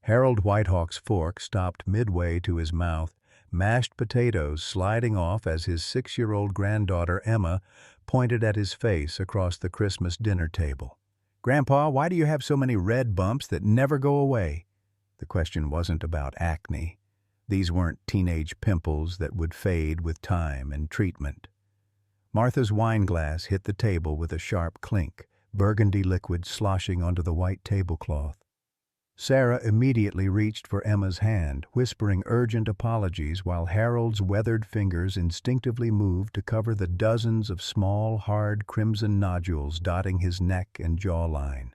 Harold Whitehawk's fork stopped midway to his mouth, mashed potatoes sliding off as his 6-year-old granddaughter Emma pointed at his face across the Christmas dinner table. "Grandpa, why do you have so many red bumps that never go away?" The question wasn't about acne. These weren't teenage pimples that would fade with time and treatment. Martha's wineglass hit the table with a sharp clink, burgundy liquid sloshing onto the white tablecloth. Sarah immediately reached for Emma's hand, whispering urgent apologies while Harold's weathered fingers instinctively moved to cover the dozens of small, hard crimson nodules dotting his neck and jawline.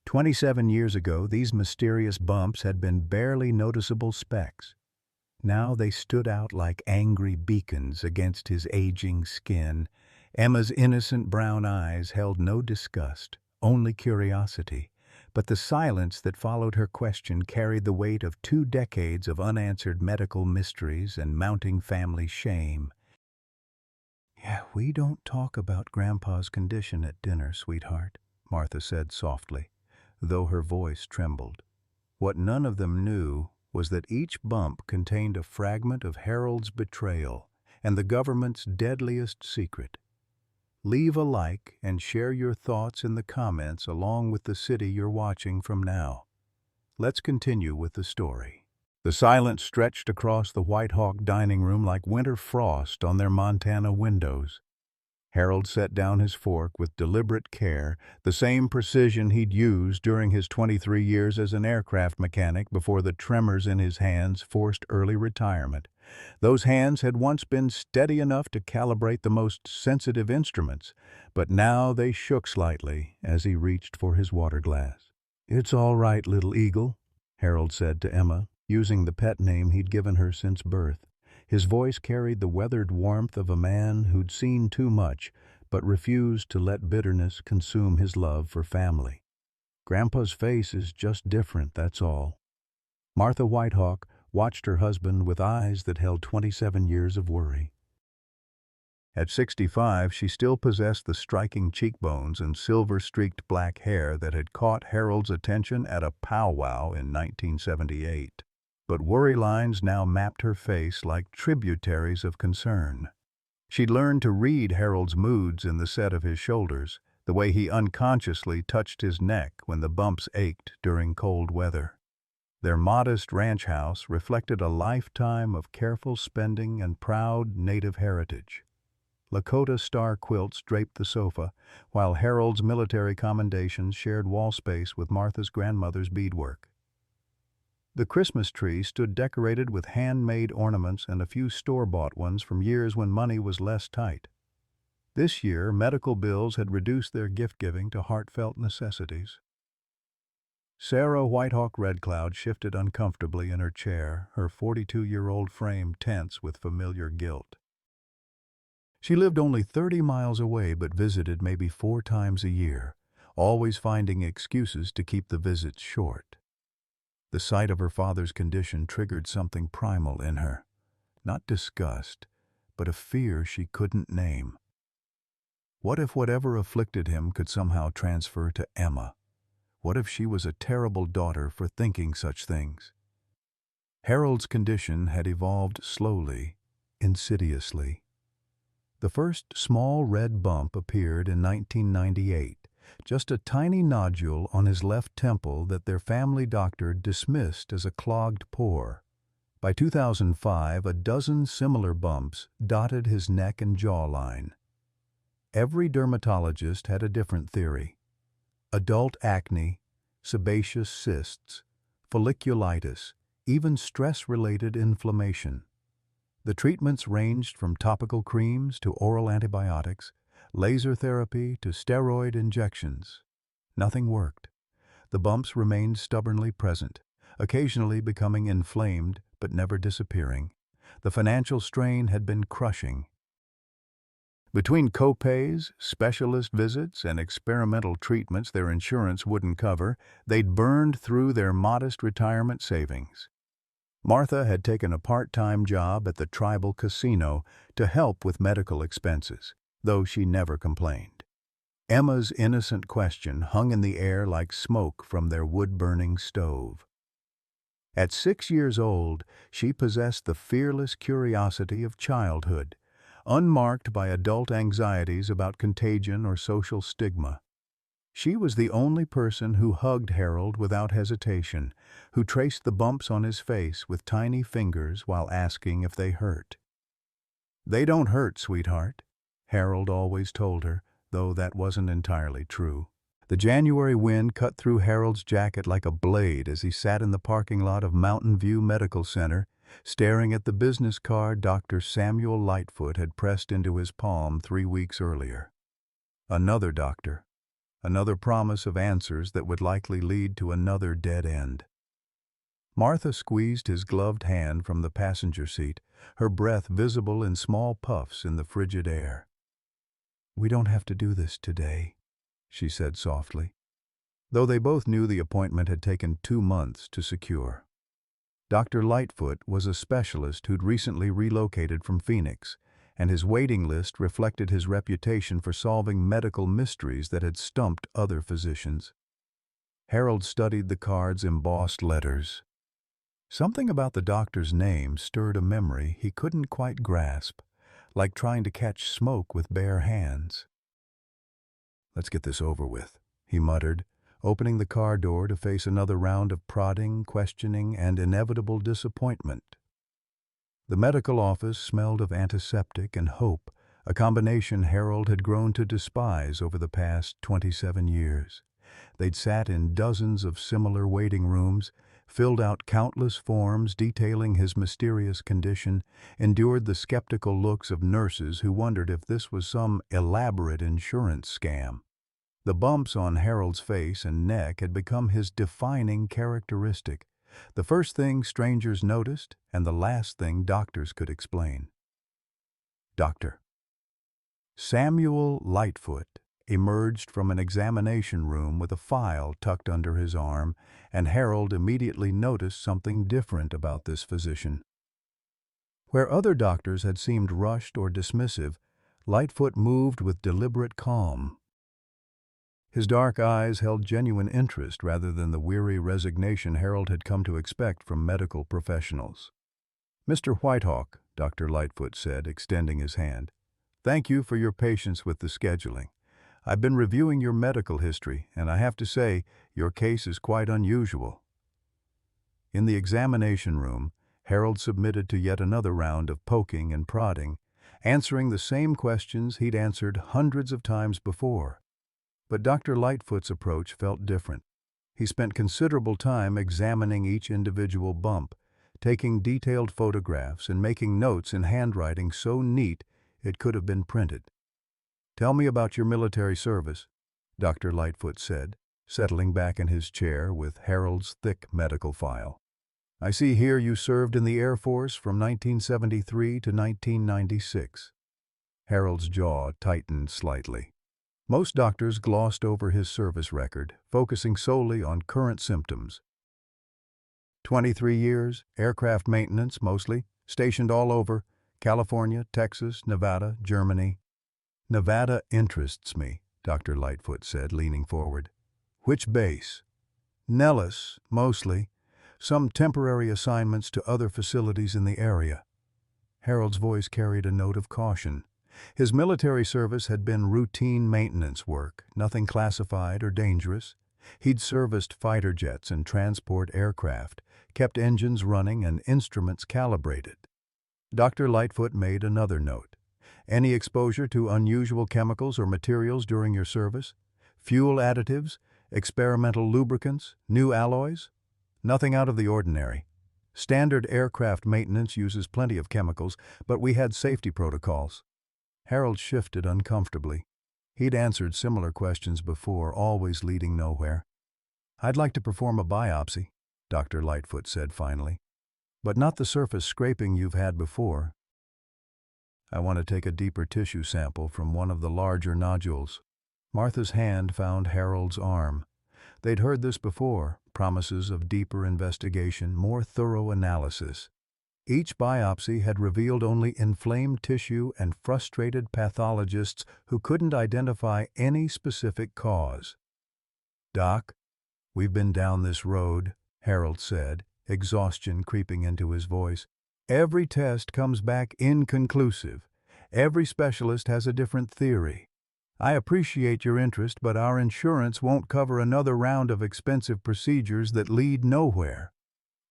27 years ago, these mysterious bumps had been barely noticeable specks. Now they stood out like angry beacons against his aging skin. Emma's innocent brown eyes held no disgust, only curiosity. But the silence that followed her question carried the weight of 2 decades of unanswered medical mysteries and mounting family shame. "Yeah, we don't talk about Grandpa's condition at dinner, sweetheart," Martha said softly, though her voice trembled. What none of them knew was that each bump contained a fragment of Harold's betrayal and the government's deadliest secret. Leave a like and share your thoughts in the comments along with the city you're watching from now. Let's continue with the story. The silence stretched across the Whitehawk dining room like winter frost on their Montana windows. Harold set down his fork with deliberate care, the same precision he'd used during his 23 years as an aircraft mechanic before the tremors in his hands forced early retirement. Those hands had once been steady enough to calibrate the most sensitive instruments, but now they shook slightly as he reached for his water glass. "It's all right, little eagle," Harold said to Emma, using the pet name he'd given her since birth. His voice carried the weathered warmth of a man who'd seen too much, but refused to let bitterness consume his love for family. "Grandpa's face is just different, that's all." Martha Whitehawk watched her husband with eyes that held 27 years of worry. At 65, she still possessed the striking cheekbones and silver-streaked black hair that had caught Harold's attention at a powwow in 1978. But worry lines now mapped her face like tributaries of concern. She'd learned to read Harold's moods in the set of his shoulders, the way he unconsciously touched his neck when the bumps ached during cold weather. Their modest ranch house reflected a lifetime of careful spending and proud native heritage. Lakota star quilts draped the sofa, while Harold's military commendations shared wall space with Martha's grandmother's beadwork. The Christmas tree stood decorated with handmade ornaments and a few store-bought ones from years when money was less tight. This year, medical bills had reduced their gift-giving to heartfelt necessities. Sarah Whitehawk Redcloud shifted uncomfortably in her chair, her 42-year-old frame tense with familiar guilt. She lived only 30 miles away but visited maybe 4 times a year, always finding excuses to keep the visits short. The sight of her father's condition triggered something primal in her. Not disgust, but a fear she couldn't name. What if whatever afflicted him could somehow transfer to Emma? What if she was a terrible daughter for thinking such things? Harold's condition had evolved slowly, insidiously. The first small red bump appeared in 1998. Just a tiny nodule on his left temple that their family doctor dismissed as a clogged pore. By 2005, a dozen similar bumps dotted his neck and jawline. Every dermatologist had a different theory. Adult acne, sebaceous cysts, folliculitis, even stress-related inflammation. The treatments ranged from topical creams to oral antibiotics, laser therapy to steroid injections. Nothing worked. The bumps remained stubbornly present, occasionally becoming inflamed but never disappearing. The financial strain had been crushing. Between copays, specialist visits, and experimental treatments their insurance wouldn't cover, they'd burned through their modest retirement savings. Martha had taken a part-time job at the tribal casino to help with medical expenses, though she never complained. Emma's innocent question hung in the air like smoke from their wood-burning stove. At 6 years old, she possessed the fearless curiosity of childhood, unmarked by adult anxieties about contagion or social stigma. She was the only person who hugged Harold without hesitation, who traced the bumps on his face with tiny fingers while asking if they hurt. "They don't hurt, sweetheart," Harold always told her, though that wasn't entirely true. The January wind cut through Harold's jacket like a blade as he sat in the parking lot of Mountain View Medical Center, staring at the business card Dr. Samuel Lightfoot had pressed into his palm 3 weeks earlier. Another doctor. Another promise of answers that would likely lead to another dead end. Martha squeezed his gloved hand from the passenger seat, her breath visible in small puffs in the frigid air. "We don't have to do this today," she said softly, though they both knew the appointment had taken 2 months to secure. Dr. Lightfoot was a specialist who'd recently relocated from Phoenix, and his waiting list reflected his reputation for solving medical mysteries that had stumped other physicians. Harold studied the card's embossed letters. Something about the doctor's name stirred a memory he couldn't quite grasp, like trying to catch smoke with bare hands. "Let's get this over with," he muttered, opening the car door to face another round of prodding, questioning, and inevitable disappointment. The medical office smelled of antiseptic and hope, a combination Harold had grown to despise over the past 27 years. They'd sat in dozens of similar waiting rooms, filled out countless forms detailing his mysterious condition, endured the skeptical looks of nurses who wondered if this was some elaborate insurance scam. The bumps on Harold's face and neck had become his defining characteristic, the first thing strangers noticed and the last thing doctors could explain. Doctor Samuel Lightfoot emerged from an examination room with a file tucked under his arm, and Harold immediately noticed something different about this physician. Where other doctors had seemed rushed or dismissive, Lightfoot moved with deliberate calm. His dark eyes held genuine interest rather than the weary resignation Harold had come to expect from medical professionals. "Mr. Whitehawk," Dr. Lightfoot said, extending his hand, "thank you for your patience with the scheduling. I've been reviewing your medical history, and I have to say, your case is quite unusual." In the examination room, Harold submitted to yet another round of poking and prodding, answering the same questions he'd answered hundreds of times before. But Dr. Lightfoot's approach felt different. He spent considerable time examining each individual bump, taking detailed photographs and making notes in handwriting so neat it could have been printed. "Tell me about your military service," Dr. Lightfoot said, settling back in his chair with Harold's thick medical file. "I see here you served in the Air Force from 1973 to 1996. Harold's jaw tightened slightly. Most doctors glossed over his service record, focusing solely on current symptoms. 23 years, aircraft maintenance mostly, stationed all over, California, Texas, Nevada, Germany. "Nevada interests me," Dr. Lightfoot said, leaning forward. "Which base?" "Nellis, mostly. Some temporary assignments to other facilities in the area." Harold's voice carried a note of caution. His military service had been routine maintenance work, nothing classified or dangerous. He'd serviced fighter jets and transport aircraft, kept engines running and instruments calibrated. Dr. Lightfoot made another note. "Any exposure to unusual chemicals or materials during your service? Fuel additives, experimental lubricants, new alloys?" "Nothing out of the ordinary. Standard aircraft maintenance uses plenty of chemicals, but we had safety protocols." Harold shifted uncomfortably. He'd answered similar questions before, always leading nowhere. "I'd like to perform a biopsy," Dr. Lightfoot said finally. "But not the surface scraping you've had before. I want to take a deeper tissue sample from one of the larger nodules." Martha's hand found Harold's arm. They'd heard this before, promises of deeper investigation, more thorough analysis. Each biopsy had revealed only inflamed tissue and frustrated pathologists who couldn't identify any specific cause. "Doc, we've been down this road," Harold said, exhaustion creeping into his voice. "Every test comes back inconclusive. Every specialist has a different theory. I appreciate your interest, but our insurance won't cover another round of expensive procedures that lead nowhere."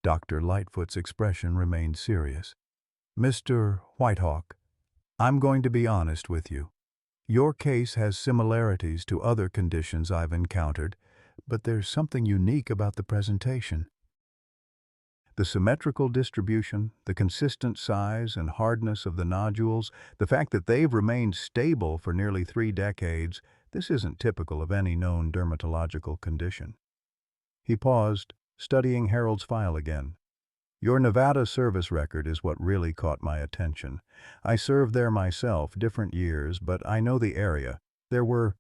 Dr. Lightfoot's expression remained serious. "Mr. Whitehawk, I'm going to be honest with you. Your case has similarities to other conditions I've encountered, but there's something unique about the presentation. The symmetrical distribution, the consistent size and hardness of the nodules, the fact that they've remained stable for nearly 3 decades, this isn't typical of any known dermatological condition." He paused, studying Harold's file again. "Your Nevada service record is what really caught my attention. I served there myself, different years, but I know the area. There were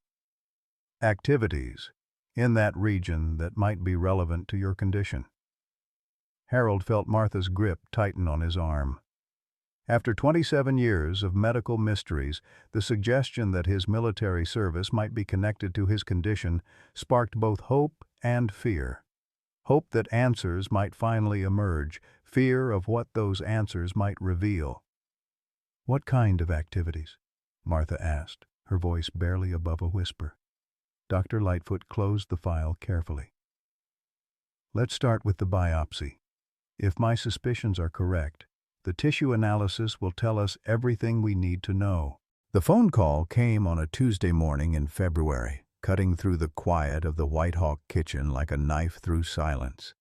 activities in that region that might be relevant to your condition." Harold felt Martha's grip tighten on his arm. After 27 years of medical mysteries, the suggestion that his military service might be connected to his condition sparked both hope and fear. Hope that answers might finally emerge, fear of what those answers might reveal. "What kind of activities?" Martha asked, her voice barely above a whisper. Dr. Lightfoot closed the file carefully. "Let's start with the biopsy. If my suspicions are correct, the tissue analysis will tell us everything we need to know." The phone call came on a Tuesday morning in February, cutting through the quiet of the Whitehawk kitchen like a knife through silence.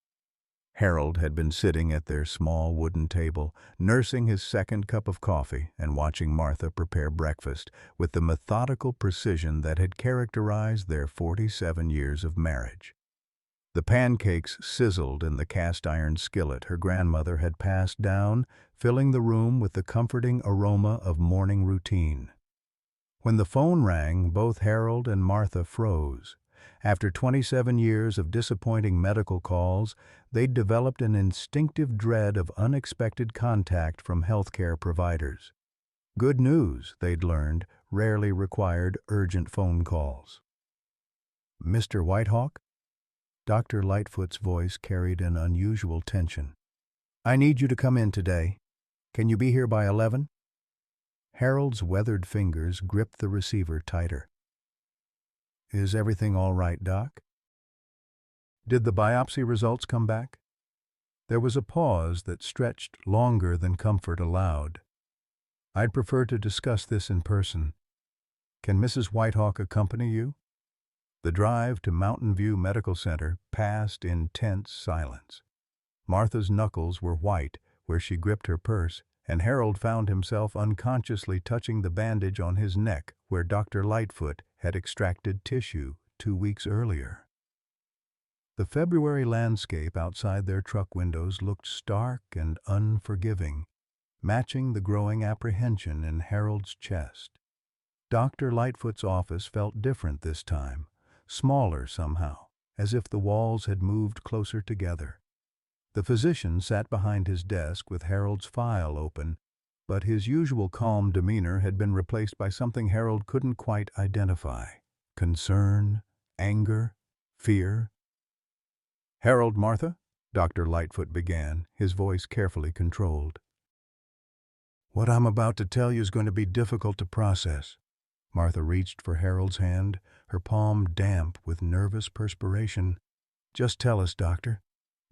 Harold had been sitting at their small wooden table, nursing his second cup of coffee and watching Martha prepare breakfast with the methodical precision that had characterized their 47 years of marriage. The pancakes sizzled in the cast-iron skillet her grandmother had passed down, filling the room with the comforting aroma of morning routine. When the phone rang, both Harold and Martha froze. After 27 years of disappointing medical calls, they'd developed an instinctive dread of unexpected contact from healthcare providers. Good news, they'd learned, rarely required urgent phone calls. "Mr. Whitehawk?" Dr. Lightfoot's voice carried an unusual tension. "I need you to come in today. Can you be here by 11? Harold's weathered fingers gripped the receiver tighter. "Is everything all right, Doc?" "Did the biopsy results come back?" There was a pause that stretched longer than comfort allowed. "I'd prefer to discuss this in person. Can Mrs. Whitehawk accompany you?" The drive to Mountain View Medical Center passed in tense silence. Martha's knuckles were white where she gripped her purse, and Harold found himself unconsciously touching the bandage on his neck where Dr. Lightfoot had extracted tissue 2 weeks earlier. The February landscape outside their truck windows looked stark and unforgiving, matching the growing apprehension in Harold's chest. Dr. Lightfoot's office felt different this time, smaller somehow, as if the walls had moved closer together. The physician sat behind his desk with Harold's file open, but his usual calm demeanor had been replaced by something Harold couldn't quite identify. Concern, anger, fear. "Harold, Martha," Dr. Lightfoot began, his voice carefully controlled. "What I'm about to tell you is going to be difficult to process." Martha reached for Harold's hand, her palm damp with nervous perspiration. "Just tell us, Doctor.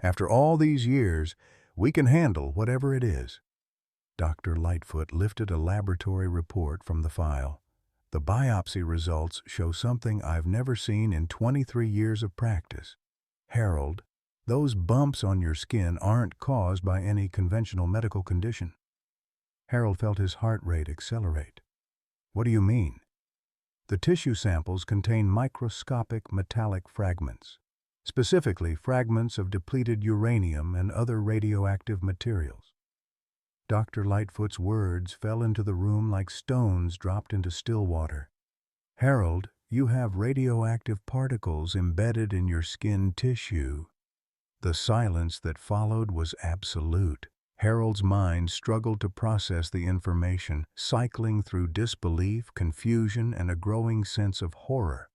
After all these years, we can handle whatever it is." Dr. Lightfoot lifted a laboratory report from the file. "The biopsy results show something I've never seen in 23 years of practice. Harold, those bumps on your skin aren't caused by any conventional medical condition." Harold felt his heart rate accelerate. "What do you mean?" "The tissue samples contain microscopic metallic fragments, specifically fragments of depleted uranium and other radioactive materials." Dr. Lightfoot's words fell into the room like stones dropped into still water. "Harold, you have radioactive particles embedded in your skin tissue." The silence that followed was absolute. Harold's mind struggled to process the information, cycling through disbelief, confusion, and a growing sense of horror.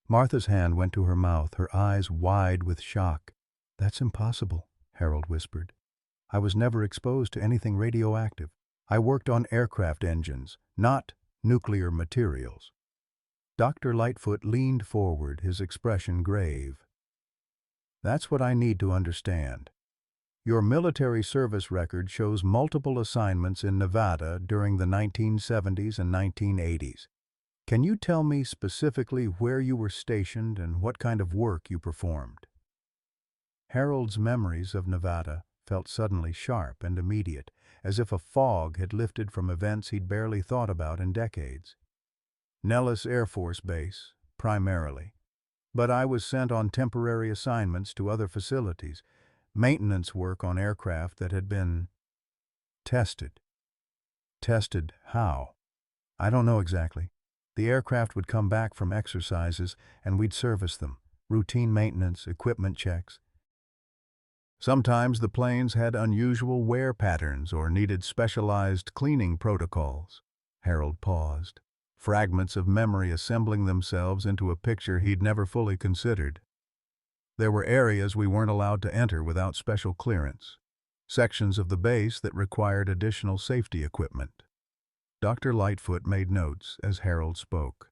Martha's hand went to her mouth, her eyes wide with shock. "That's impossible. Harold whispered. "I was never exposed to anything radioactive. I worked on aircraft engines, not nuclear materials." Dr. Lightfoot leaned forward, his expression grave. "That's what I need to understand. Your military service record shows multiple assignments in Nevada during the 1970s and 1980s. Can you tell me specifically where you were stationed and what kind of work you performed?" Harold's memories of Nevada felt suddenly sharp and immediate, as if a fog had lifted from events he'd barely thought about in decades. Nellis Air Force Base, primarily. But I was sent on temporary assignments to other facilities, maintenance work on aircraft that had been tested. Tested how? I don't know exactly. The aircraft would come back from exercises and we'd service them. Routine maintenance, equipment checks. Sometimes the planes had unusual wear patterns or needed specialized cleaning protocols. Harold paused, fragments of memory assembling themselves into a picture he'd never fully considered. There were areas we weren't allowed to enter without special clearance, sections of the base that required additional safety equipment. Dr. Lightfoot made notes as Harold spoke.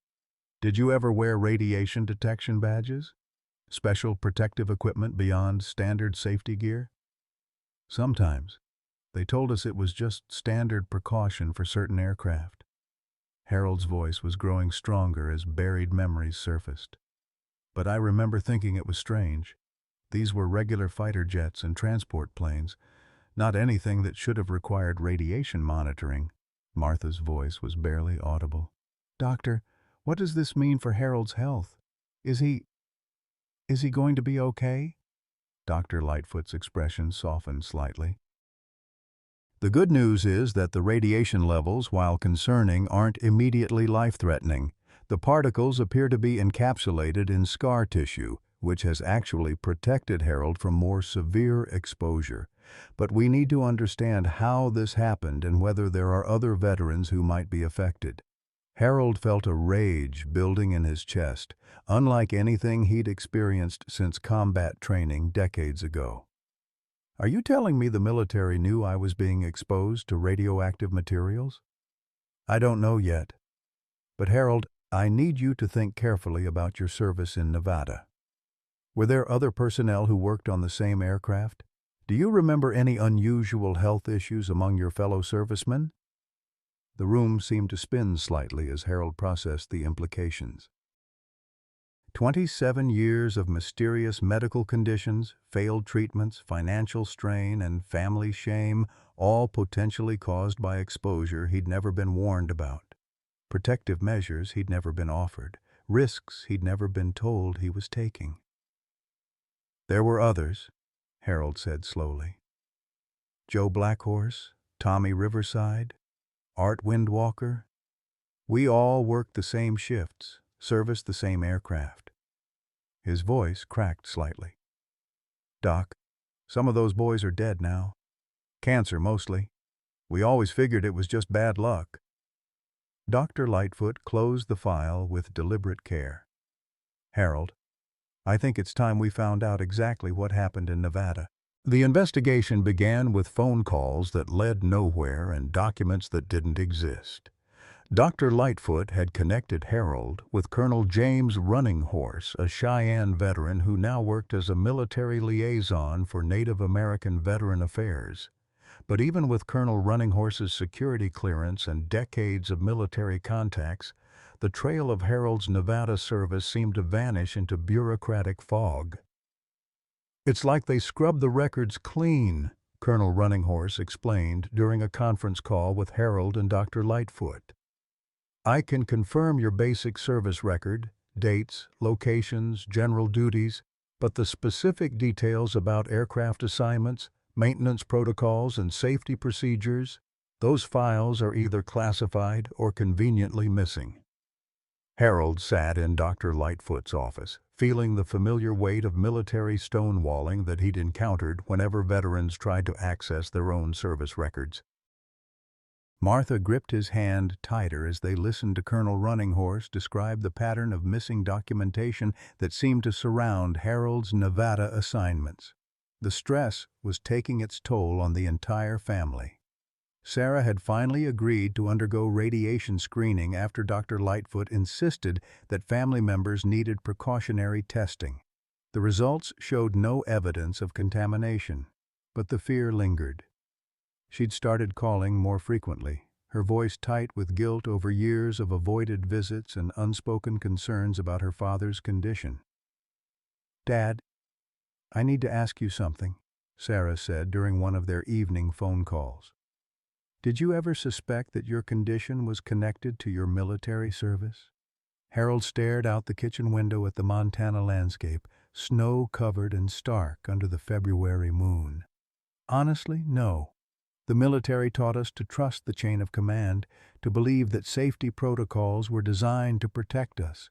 "Did you ever wear radiation detection badges? Special protective equipment beyond standard safety gear?" "Sometimes. They told us it was just standard precaution for certain aircraft." Harold's voice was growing stronger as buried memories surfaced. "But I remember thinking it was strange. These were regular fighter jets and transport planes, not anything that should have required radiation monitoring." Martha's voice was barely audible. "Doctor, what does this mean for Harold's health? Is he going to be okay?" Dr. Lightfoot's expression softened slightly. "The good news is that the radiation levels, while concerning, aren't immediately life-threatening. The particles appear to be encapsulated in scar tissue, which has actually protected Harold from more severe exposure. But we need to understand how this happened and whether there are other veterans who might be affected." Harold felt a rage building in his chest, unlike anything he'd experienced since combat training decades ago. "Are you telling me the military knew I was being exposed to radioactive materials?" "I don't know yet. But Harold, I need you to think carefully about your service in Nevada. Were there other personnel who worked on the same aircraft? Do you remember any unusual health issues among your fellow servicemen?" The room seemed to spin slightly as Harold processed the implications. 27 years of mysterious medical conditions, failed treatments, financial strain, and family shame, all potentially caused by exposure he'd never been warned about. Protective measures he'd never been offered, risks he'd never been told he was taking. "There were others," Harold said slowly. "Joe Blackhorse, Tommy Riverside, Art Windwalker. We all worked the same shifts, serviced the same aircraft." His voice cracked slightly. "Doc, some of those boys are dead now. Cancer mostly. We always figured it was just bad luck." Dr. Lightfoot closed the file with deliberate care. "Harold, I think it's time we found out exactly what happened in Nevada." The investigation began with phone calls that led nowhere and documents that didn't exist. Dr. Lightfoot had connected Harold with Colonel James Running Horse, a Cheyenne veteran who now worked as a military liaison for Native American Veteran Affairs. But even with Colonel Running Horse's security clearance and decades of military contacts, the trail of Harold's Nevada service seemed to vanish into bureaucratic fog. "It's like they scrubbed the records clean," Colonel Running Horse explained during a conference call with Harold and Dr. Lightfoot. "I can confirm your basic service record, dates, locations, general duties, but the specific details about aircraft assignments, maintenance protocols, and safety procedures, those files are either classified or conveniently missing." Harold sat in Dr. Lightfoot's office, feeling the familiar weight of military stonewalling that he'd encountered whenever veterans tried to access their own service records. Martha gripped his hand tighter as they listened to Colonel Running Horse describe the pattern of missing documentation that seemed to surround Harold's Nevada assignments. The stress was taking its toll on the entire family. Sarah had finally agreed to undergo radiation screening after Dr. Lightfoot insisted that family members needed precautionary testing. The results showed no evidence of contamination, but the fear lingered. She'd started calling more frequently, her voice tight with guilt over years of avoided visits and unspoken concerns about her father's condition. "Dad, I need to ask you something," Sarah said during one of their evening phone calls. "Did you ever suspect that your condition was connected to your military service?" Harold stared out the kitchen window at the Montana landscape, snow-covered and stark under the February moon. "Honestly, no. The military taught us to trust the chain of command, to believe that safety protocols were designed to protect us.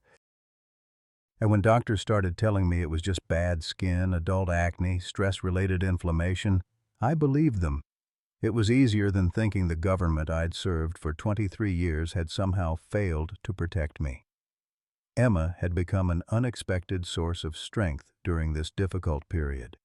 And when doctors started telling me it was just bad skin, adult acne, stress-related inflammation, I believed them. It was easier than thinking the government I'd served for 23 years had somehow failed to protect me." Emma had become an unexpected source of strength during this difficult period.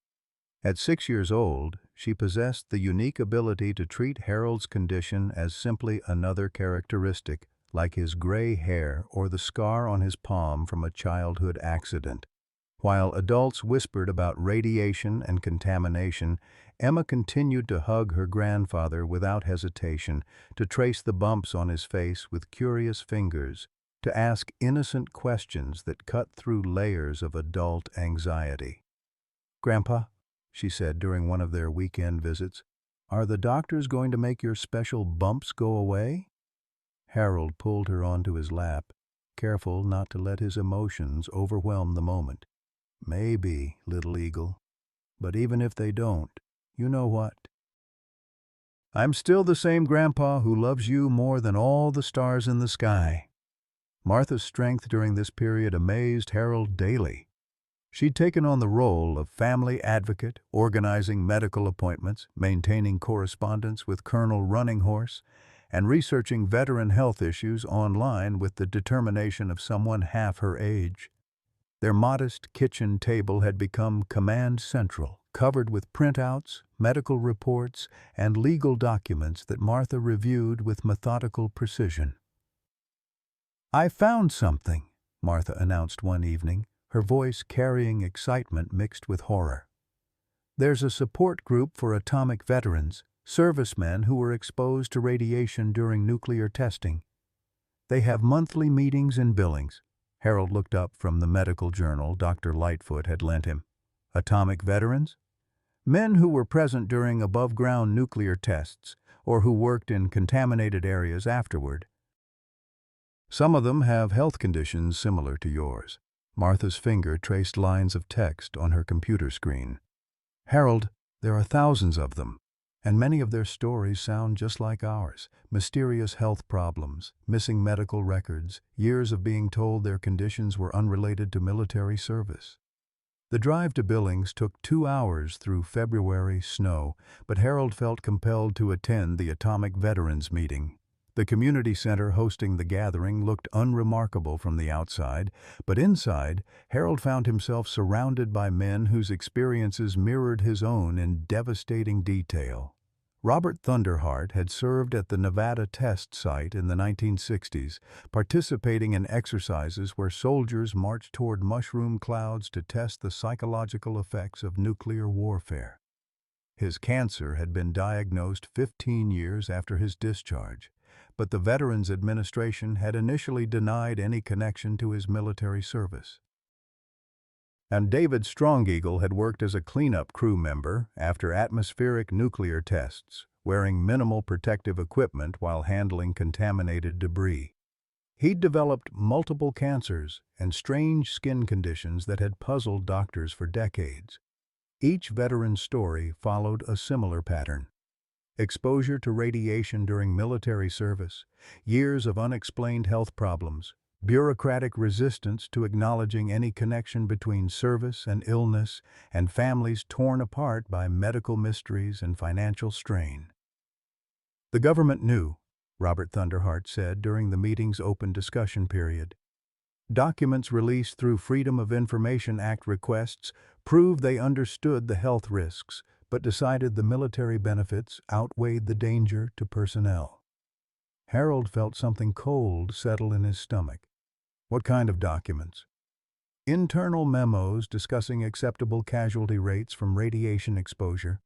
At 6 years old, she possessed the unique ability to treat Harold's condition as simply another characteristic, like his gray hair or the scar on his palm from a childhood accident. While adults whispered about radiation and contamination, Emma continued to hug her grandfather without hesitation, to trace the bumps on his face with curious fingers, to ask innocent questions that cut through layers of adult anxiety. "Grandpa," she said during one of their weekend visits, "are the doctors going to make your special bumps go away?" Harold pulled her onto his lap, careful not to let his emotions overwhelm the moment. "Maybe, little eagle. But even if they don't, you know what? I'm still the same grandpa who loves you more than all the stars in the sky." Martha's strength during this period amazed Harold daily. She'd taken on the role of family advocate, organizing medical appointments, maintaining correspondence with Colonel Running Horse, and researching veteran health issues online with the determination of someone half her age. Their modest kitchen table had become command central, covered with printouts, medical reports, and legal documents that Martha reviewed with methodical precision. "I found something," Martha announced one evening, her voice carrying excitement mixed with horror. "There's a support group for atomic veterans, servicemen who were exposed to radiation during nuclear testing. They have monthly meetings in Billings." Harold looked up from the medical journal Dr. Lightfoot had lent him. "Atomic veterans? Men who were present during above-ground nuclear tests, or who worked in contaminated areas afterward. Some of them have health conditions similar to yours." Martha's finger traced lines of text on her computer screen. "Harold, there are thousands of them, and many of their stories sound just like ours. Mysterious health problems, missing medical records, years of being told their conditions were unrelated to military service." The drive to Billings took 2 hours through February snow, but Harold felt compelled to attend the Atomic Veterans meeting. The community center hosting the gathering looked unremarkable from the outside, but inside, Harold found himself surrounded by men whose experiences mirrored his own in devastating detail. Robert Thunderhart had served at the Nevada test site in the 1960s, participating in exercises where soldiers marched toward mushroom clouds to test the psychological effects of nuclear warfare. His cancer had been diagnosed 15 years after his discharge, but the Veterans Administration had initially denied any connection to his military service. And David Strongeagle had worked as a cleanup crew member after atmospheric nuclear tests, wearing minimal protective equipment while handling contaminated debris. He'd developed multiple cancers and strange skin conditions that had puzzled doctors for decades. Each veteran's story followed a similar pattern. Exposure to radiation during military service, years of unexplained health problems, bureaucratic resistance to acknowledging any connection between service and illness, and families torn apart by medical mysteries and financial strain. "The government knew," Robert Thunderhart said during the meeting's open discussion period. Documents released through Freedom of Information Act requests proved they understood the health risks, but decided the military benefits outweighed the danger to personnel. Harold felt something cold settle in his stomach. What kind of documents? Internal memos discussing acceptable casualty rates from radiation exposure.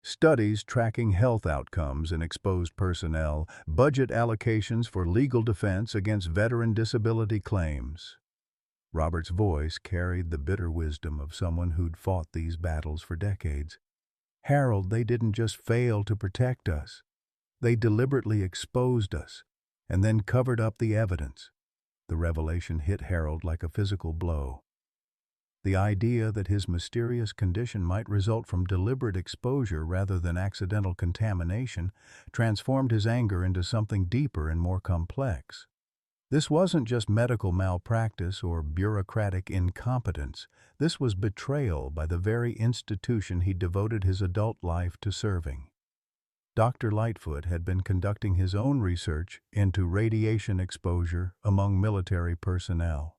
Studies tracking health outcomes in exposed personnel, budget allocations for legal defense against veteran disability claims. Robert's voice carried the bitter wisdom of someone who'd fought these battles for decades. Harold, they didn't just fail to protect us. They deliberately exposed us, and then covered up the evidence. The revelation hit Harold like a physical blow. The idea that his mysterious condition might result from deliberate exposure rather than accidental contamination transformed his anger into something deeper and more complex. This wasn't just medical malpractice or bureaucratic incompetence. This was betrayal by the very institution he devoted his adult life to serving. Dr. Lightfoot had been conducting his own research into radiation exposure among military personnel.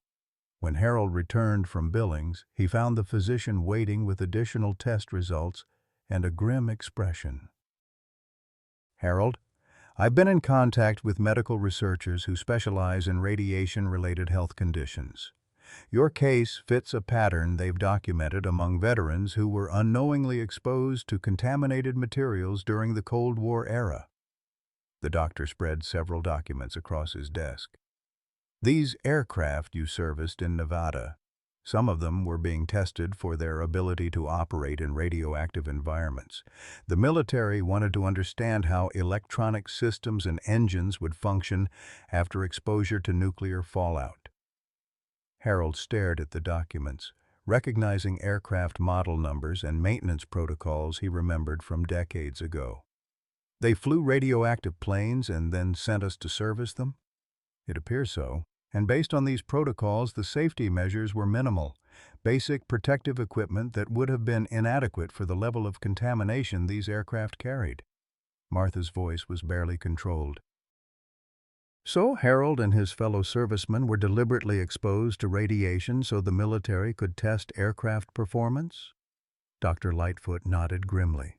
When Harold returned from Billings, he found the physician waiting with additional test results and a grim expression. "Harold, I've been in contact with medical researchers who specialize in radiation-related health conditions. Your case fits a pattern they've documented among veterans who were unknowingly exposed to contaminated materials during the Cold War era." The doctor spread several documents across his desk. "These aircraft you serviced in Nevada, some of them were being tested for their ability to operate in radioactive environments. The military wanted to understand how electronic systems and engines would function after exposure to nuclear fallout." Harold stared at the documents, recognizing aircraft model numbers and maintenance protocols he remembered from decades ago. "They flew radioactive planes and then sent us to service them?" "It appears so. And based on these protocols, the safety measures were minimal. Basic protective equipment that would have been inadequate for the level of contamination these aircraft carried." Martha's voice was barely controlled. "So Harold and his fellow servicemen were deliberately exposed to radiation so the military could test aircraft performance?" Dr. Lightfoot nodded grimly.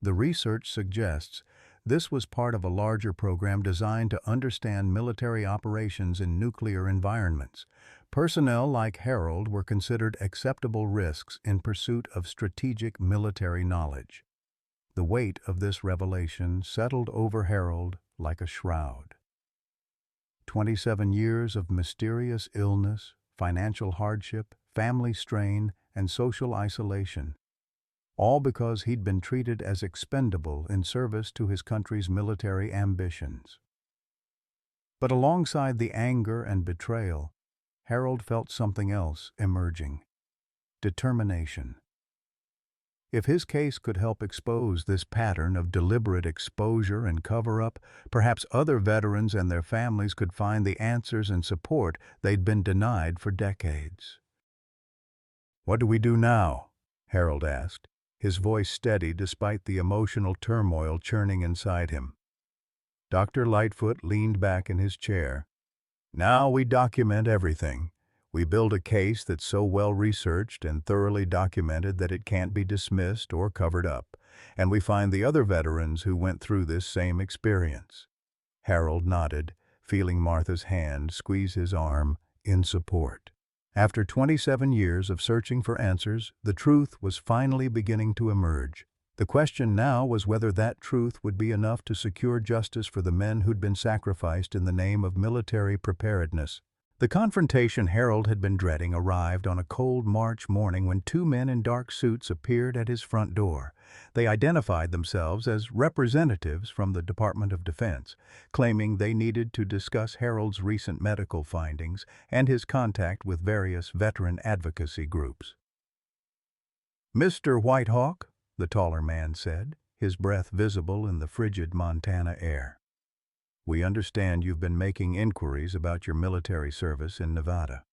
"The research suggests this was part of a larger program designed to understand military operations in nuclear environments. Personnel like Harold were considered acceptable risks in pursuit of strategic military knowledge." The weight of this revelation settled over Harold like a shroud. 27 years of mysterious illness, financial hardship, family strain, and social isolation. All because he'd been treated as expendable in service to his country's military ambitions. But alongside the anger and betrayal, Harold felt something else emerging: determination. If his case could help expose this pattern of deliberate exposure and cover-up, perhaps other veterans and their families could find the answers and support they'd been denied for decades. "What do we do now?" Harold asked, his voice steady despite the emotional turmoil churning inside him. Dr. Lightfoot leaned back in his chair. "Now we document everything. We build a case that's so well researched and thoroughly documented that it can't be dismissed or covered up, and we find the other veterans who went through this same experience." Harold nodded, feeling Martha's hand squeeze his arm in support. After 27 years of searching for answers, the truth was finally beginning to emerge. The question now was whether that truth would be enough to secure justice for the men who'd been sacrificed in the name of military preparedness. The confrontation Harold had been dreading arrived on a cold March morning when two men in dark suits appeared at his front door. They identified themselves as representatives from the Department of Defense, claiming they needed to discuss Harold's recent medical findings and his contact with various veteran advocacy groups. "Mr. Whitehawk," the taller man said, his breath visible in the frigid Montana air, "we understand you've been making inquiries about your military service in Nevada.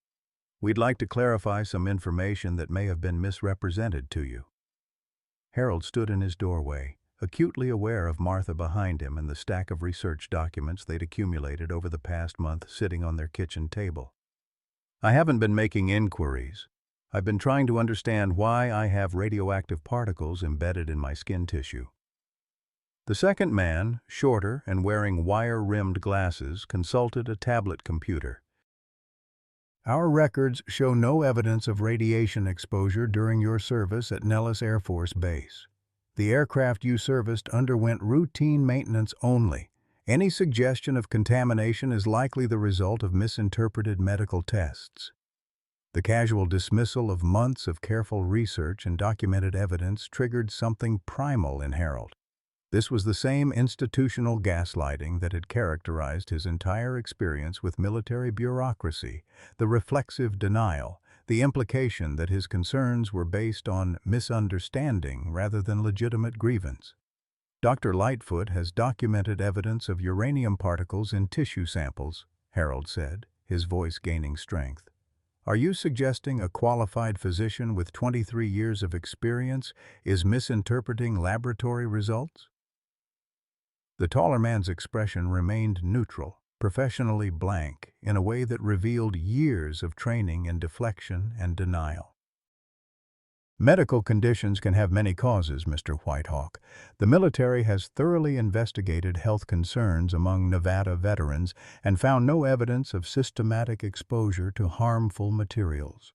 We'd like to clarify some information that may have been misrepresented to you." Harold stood in his doorway, acutely aware of Martha behind him and the stack of research documents they'd accumulated over the past month sitting on their kitchen table. I haven't been making inquiries. I've been trying to understand why I have radioactive particles embedded in my skin tissue. The second man, shorter and wearing wire-rimmed glasses, consulted a tablet computer. Our records show no evidence of radiation exposure during your service at Nellis Air Force Base. The aircraft you serviced underwent routine maintenance only. Any suggestion of contamination is likely the result of misinterpreted medical tests. The casual dismissal of months of careful research and documented evidence triggered something primal in Harold. This was the same institutional gaslighting that had characterized his entire experience with military bureaucracy, the reflexive denial, the implication that his concerns were based on misunderstanding rather than legitimate grievance. Dr. Lightfoot has documented evidence of uranium particles in tissue samples, Harold said, his voice gaining strength. Are you suggesting a qualified physician with 23 years of experience is misinterpreting laboratory results? The taller man's expression remained neutral, professionally blank, in a way that revealed years of training in deflection and denial. Medical conditions can have many causes, Mr. Whitehawk. The military has thoroughly investigated health concerns among Nevada veterans and found no evidence of systematic exposure to harmful materials.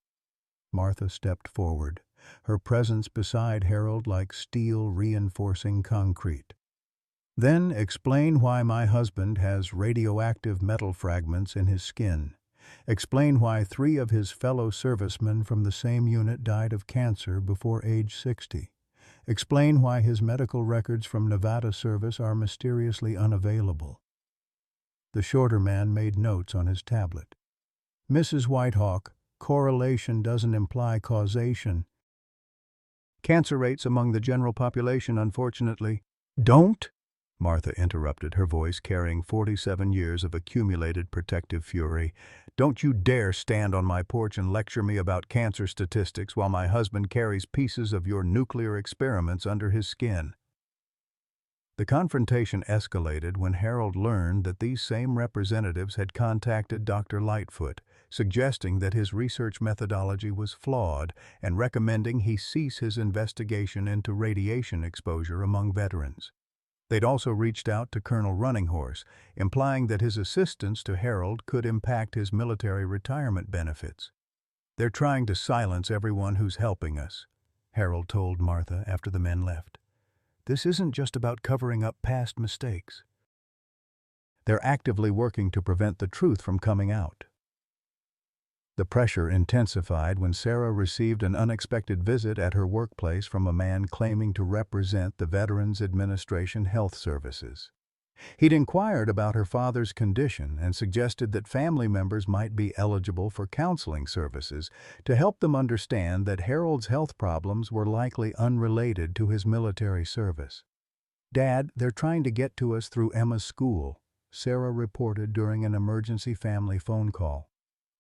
Martha stepped forward, her presence beside Harold like steel reinforcing concrete. Then explain why my husband has radioactive metal fragments in his skin. Explain why 3 of his fellow servicemen from the same unit died of cancer before age 60. Explain why his medical records from Nevada service are mysteriously unavailable. The shorter man made notes on his tablet. Mrs. Whitehawk, correlation doesn't imply causation. Cancer rates among the general population, unfortunately, don't. Martha interrupted, her voice carrying 47 years of accumulated protective fury. Don't you dare stand on my porch and lecture me about cancer statistics while my husband carries pieces of your nuclear experiments under his skin. The confrontation escalated when Harold learned that these same representatives had contacted Dr. Lightfoot, suggesting that his research methodology was flawed and recommending he cease his investigation into radiation exposure among veterans. They'd also reached out to Colonel Runninghorse, implying that his assistance to Harold could impact his military retirement benefits. They're trying to silence everyone who's helping us, Harold told Martha after the men left. This isn't just about covering up past mistakes. They're actively working to prevent the truth from coming out. The pressure intensified when Sarah received an unexpected visit at her workplace from a man claiming to represent the Veterans Administration Health Services. He'd inquired about her father's condition and suggested that family members might be eligible for counseling services to help them understand that Harold's health problems were likely unrelated to his military service. "Dad, they're trying to get to us through Emma's school," Sarah reported during an emergency family phone call.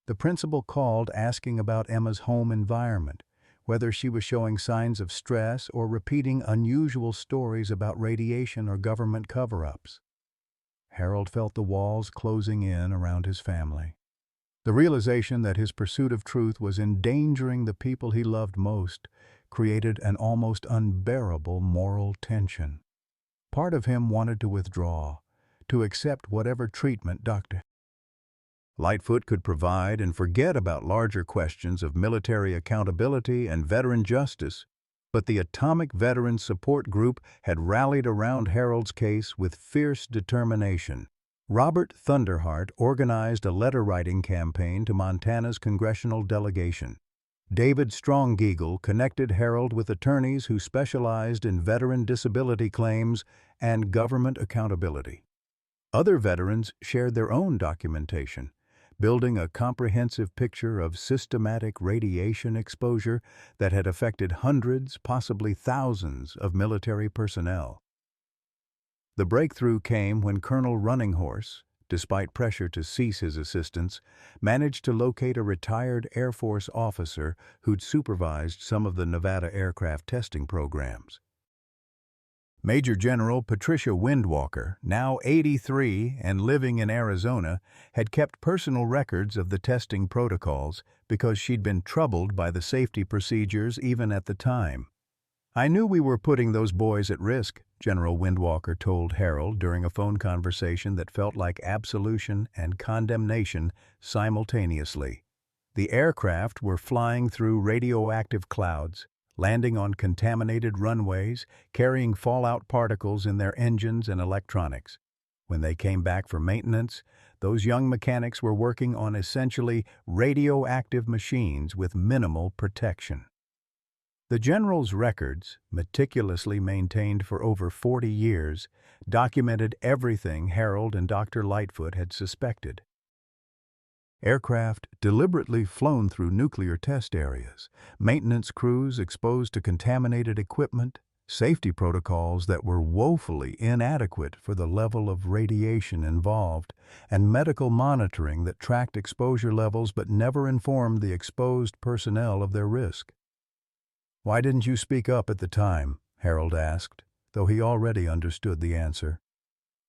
The principal called asking about Emma's home environment, whether she was showing signs of stress or repeating unusual stories about radiation or government cover-ups. Harold felt the walls closing in around his family. The realization that his pursuit of truth was endangering the people he loved most created an almost unbearable moral tension. Part of him wanted to withdraw, to accept whatever treatment Dr. Lightfoot could provide and forget about larger questions of military accountability and veteran justice, but the Atomic Veterans Support Group had rallied around Harold's case with fierce determination. Robert Thunderheart organized a letter-writing campaign to Montana's congressional delegation. David Strongeagle connected Harold with attorneys who specialized in veteran disability claims and government accountability. Other veterans shared their own documentation, building a comprehensive picture of systematic radiation exposure that had affected hundreds, possibly thousands, of military personnel. The breakthrough came when Colonel Runninghorse, despite pressure to cease his assistance, managed to locate a retired Air Force officer who'd supervised some of the Nevada aircraft testing programs. Major General Patricia Windwalker, now 83 and living in Arizona, had kept personal records of the testing protocols because she'd been troubled by the safety procedures even at the time. "I knew we were putting those boys at risk," General Windwalker told Harold during a phone conversation that felt like absolution and condemnation simultaneously. The aircraft were flying through radioactive clouds, landing on contaminated runways, carrying fallout particles in their engines and electronics. When they came back for maintenance, those young mechanics were working on essentially radioactive machines with minimal protection. The general's records, meticulously maintained for over 40 years, documented everything Harold and Dr. Lightfoot had suspected. Aircraft deliberately flown through nuclear test areas, maintenance crews exposed to contaminated equipment, safety protocols that were woefully inadequate for the level of radiation involved, and medical monitoring that tracked exposure levels but never informed the exposed personnel of their risk. "Why didn't you speak up at the time?" Harold asked, though he already understood the answer.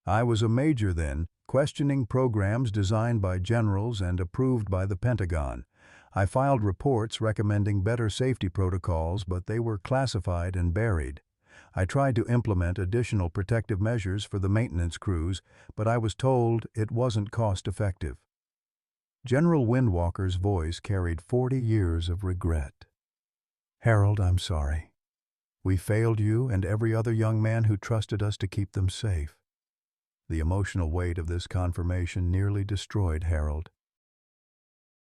"I was a major then, questioning programs designed by generals and approved by the Pentagon. I filed reports recommending better safety protocols, but they were classified and buried. I tried to implement additional protective measures for the maintenance crews, but I was told it wasn't cost-effective." General Windwalker's voice carried 40 years of regret. "Harold, I'm sorry. We failed you and every other young man who trusted us to keep them safe." The emotional weight of this confirmation nearly destroyed Harold.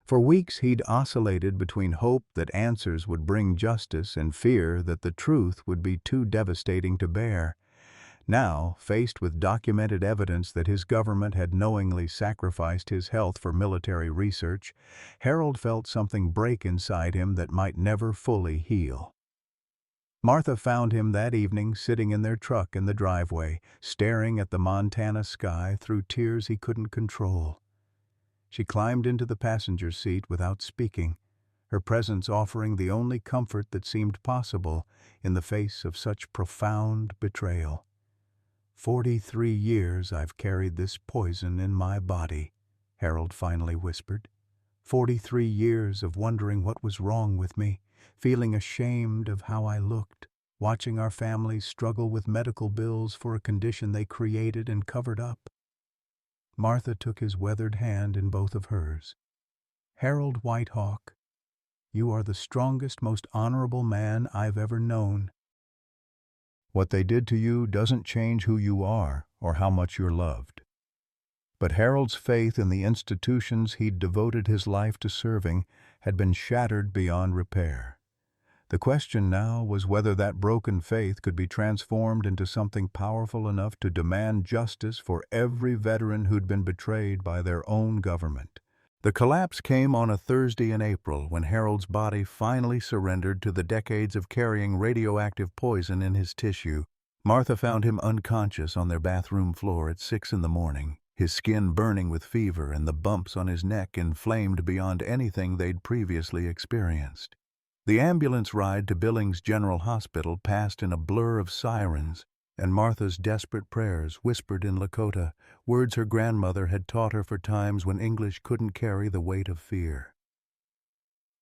For weeks he'd oscillated between hope that answers would bring justice and fear that the truth would be too devastating to bear. Now, faced with documented evidence that his government had knowingly sacrificed his health for military research, Harold felt something break inside him that might never fully heal. Martha found him that evening sitting in their truck in the driveway, staring at the Montana sky through tears he couldn't control. She climbed into the passenger seat without speaking, her presence offering the only comfort that seemed possible in the face of such profound betrayal. 43 years I've carried this poison in my body," Harold finally whispered. 43 years of wondering what was wrong with me, feeling ashamed of how I looked, watching our families struggle with medical bills for a condition they created and covered up." Martha took his weathered hand in both of hers. "Harold Whitehawk, you are the strongest, most honorable man I've ever known. What they did to you doesn't change who you are or how much you're loved." But Harold's faith in the institutions he'd devoted his life to serving had been shattered beyond repair. The question now was whether that broken faith could be transformed into something powerful enough to demand justice for every veteran who'd been betrayed by their own government. The collapse came on a Thursday in April when Harold's body finally surrendered to the decades of carrying radioactive poison in his tissue. Martha found him unconscious on their bathroom floor at 6 in the morning, his skin burning with fever and the bumps on his neck inflamed beyond anything they'd previously experienced. The ambulance ride to Billings General Hospital passed in a blur of sirens, and Martha's desperate prayers whispered in Lakota, words her grandmother had taught her for times when English couldn't carry the weight of fear.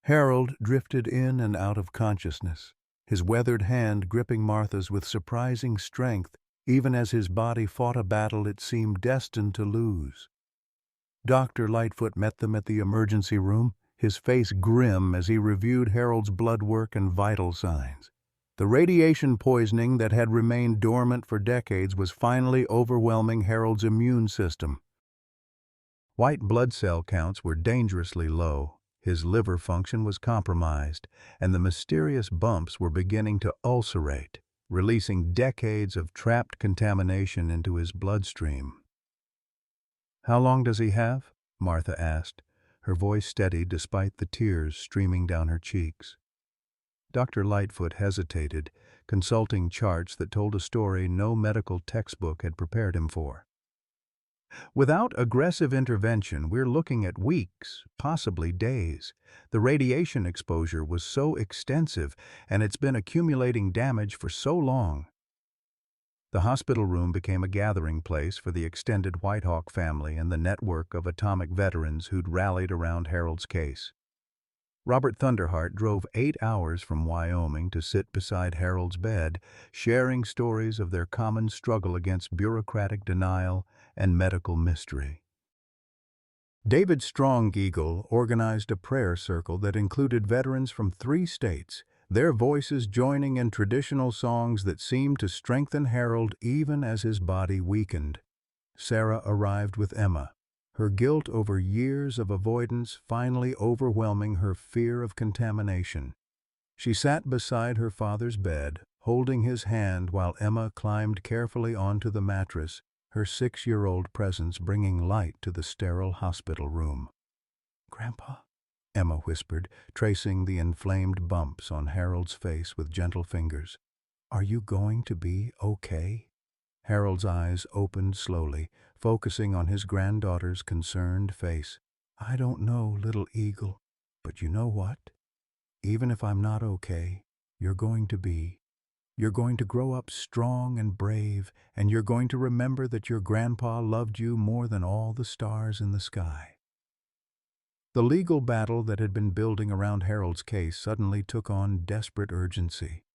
Harold drifted in and out of consciousness, his weathered hand gripping Martha's with surprising strength, even as his body fought a battle it seemed destined to lose. Dr. Lightfoot met them at the emergency room, his face grim as he reviewed Harold's blood work and vital signs. The radiation poisoning that had remained dormant for decades was finally overwhelming Harold's immune system. White blood cell counts were dangerously low, his liver function was compromised, and the mysterious bumps were beginning to ulcerate, releasing decades of trapped contamination into his bloodstream. "How long does he have?" Martha asked, her voice steady despite the tears streaming down her cheeks. Dr. Lightfoot hesitated, consulting charts that told a story no medical textbook had prepared him for. "Without aggressive intervention, we're looking at weeks, possibly days. The radiation exposure was so extensive, and it's been accumulating damage for so long." The hospital room became a gathering place for the extended Whitehawk family and the network of atomic veterans who'd rallied around Harold's case. Robert Thunderheart drove 8 hours from Wyoming to sit beside Harold's bed, sharing stories of their common struggle against bureaucratic denial and medical mystery. David Strong-Eagle organized a prayer circle that included veterans from 3 states, their voices joining in traditional songs that seemed to strengthen Harold even as his body weakened. Sarah arrived with Emma, her guilt over years of avoidance finally overwhelming her fear of contamination. She sat beside her father's bed, holding his hand while Emma climbed carefully onto the mattress, her 6-year-old presence bringing light to the sterile hospital room. "Grandpa," Emma whispered, tracing the inflamed bumps on Harold's face with gentle fingers. "Are you going to be okay?" Harold's eyes opened slowly, focusing on his granddaughter's concerned face. "I don't know, little eagle, but you know what? Even if I'm not okay, you're going to be. You're going to grow up strong and brave, and you're going to remember that your grandpa loved you more than all the stars in the sky." The legal battle that had been building around Harold's case suddenly took on desperate urgency.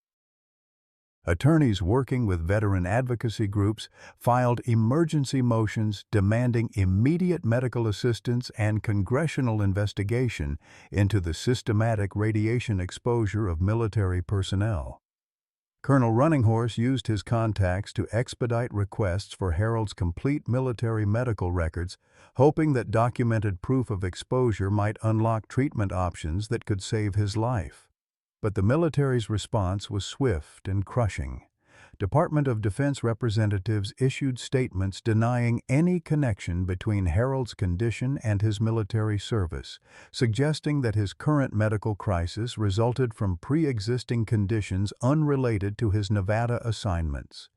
Attorneys working with veteran advocacy groups filed emergency motions demanding immediate medical assistance and congressional investigation into the systematic radiation exposure of military personnel. Colonel Runninghorse used his contacts to expedite requests for Harold's complete military medical records, hoping that documented proof of exposure might unlock treatment options that could save his life. But the military's response was swift and crushing. Department of Defense representatives issued statements denying any connection between Harold's condition and his military service, suggesting that his current medical crisis resulted from pre-existing conditions unrelated to his Nevada assignments.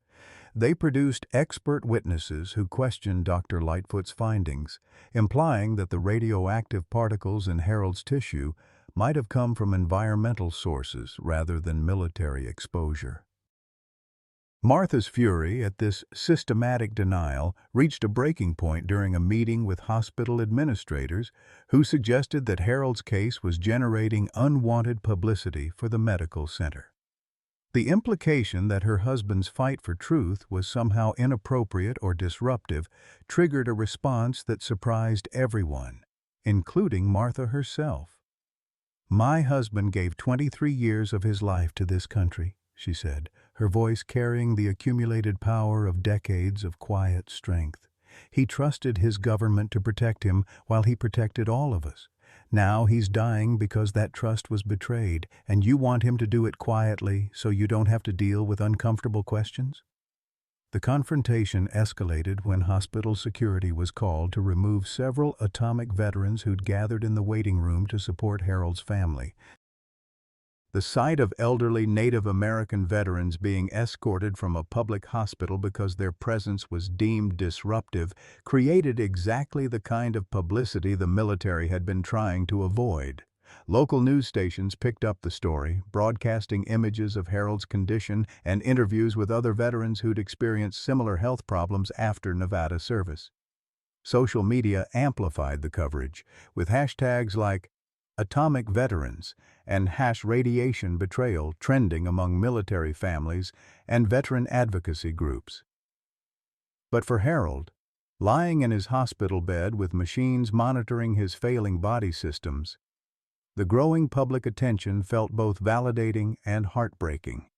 They produced expert witnesses who questioned Dr. Lightfoot's findings, implying that the radioactive particles in Harold's tissue might have come from environmental sources rather than military exposure. Martha's fury at this systematic denial reached a breaking point during a meeting with hospital administrators who suggested that Harold's case was generating unwanted publicity for the medical center. The implication that her husband's fight for truth was somehow inappropriate or disruptive triggered a response that surprised everyone, including Martha herself. "My husband gave 23 years of his life to this country," she said, her voice carrying the accumulated power of decades of quiet strength. "He trusted his government to protect him while he protected all of us. Now he's dying because that trust was betrayed, and you want him to do it quietly so you don't have to deal with uncomfortable questions?" The confrontation escalated when hospital security was called to remove several atomic veterans who'd gathered in the waiting room to support Harold's family. The sight of elderly Native American veterans being escorted from a public hospital because their presence was deemed disruptive created exactly the kind of publicity the military had been trying to avoid. Local news stations picked up the story, broadcasting images of Harold's condition and interviews with other veterans who'd experienced similar health problems after Nevada service. Social media amplified the coverage, with hashtags like Atomic Veterans and #Radiation Betrayal trending among military families and veteran advocacy groups. But for Harold, lying in his hospital bed with machines monitoring his failing body systems, the growing public attention felt both validating and heartbreaking.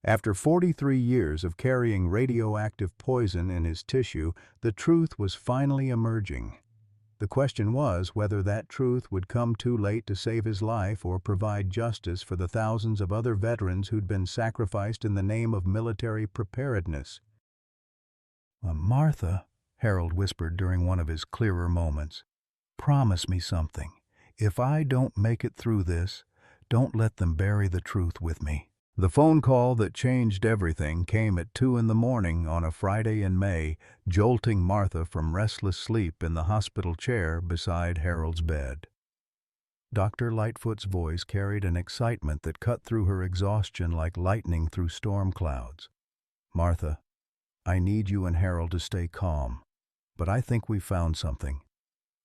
After 43 years of carrying radioactive poison in his tissue, the truth was finally emerging. The question was whether that truth would come too late to save his life or provide justice for the thousands of other veterans who'd been sacrificed in the name of military preparedness. "Martha," Harold whispered during one of his clearer moments, "promise me something. If I don't make it through this, don't let them bury the truth with me." The phone call that changed everything came at 2 in the morning on a Friday in May, jolting Martha from restless sleep in the hospital chair beside Harold's bed. Dr. Lightfoot's voice carried an excitement that cut through her exhaustion like lightning through storm clouds. "Martha, I need you and Harold to stay calm, but I think we've found something.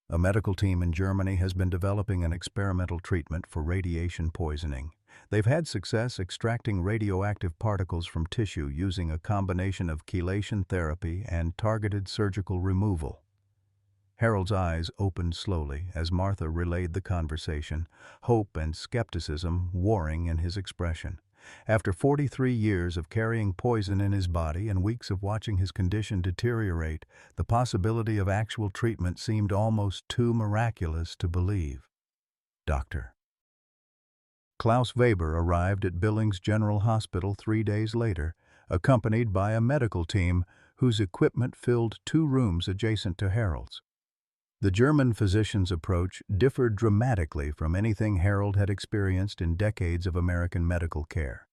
A medical team in Germany has been developing an experimental treatment for radiation poisoning. They've had success extracting radioactive particles from tissue using a combination of chelation therapy and targeted surgical removal. Harold's eyes opened slowly as Martha relayed the conversation, hope and skepticism warring in his expression. After 43 years of carrying poison in his body and weeks of watching his condition deteriorate, the possibility of actual treatment seemed almost too miraculous to believe. Doctor. Klaus Weber arrived at Billings General Hospital 3 days later, accompanied by a medical team whose equipment filled 2 rooms adjacent to Harold's. The German physician's approach differed dramatically from anything Harold had experienced in decades of American medical care.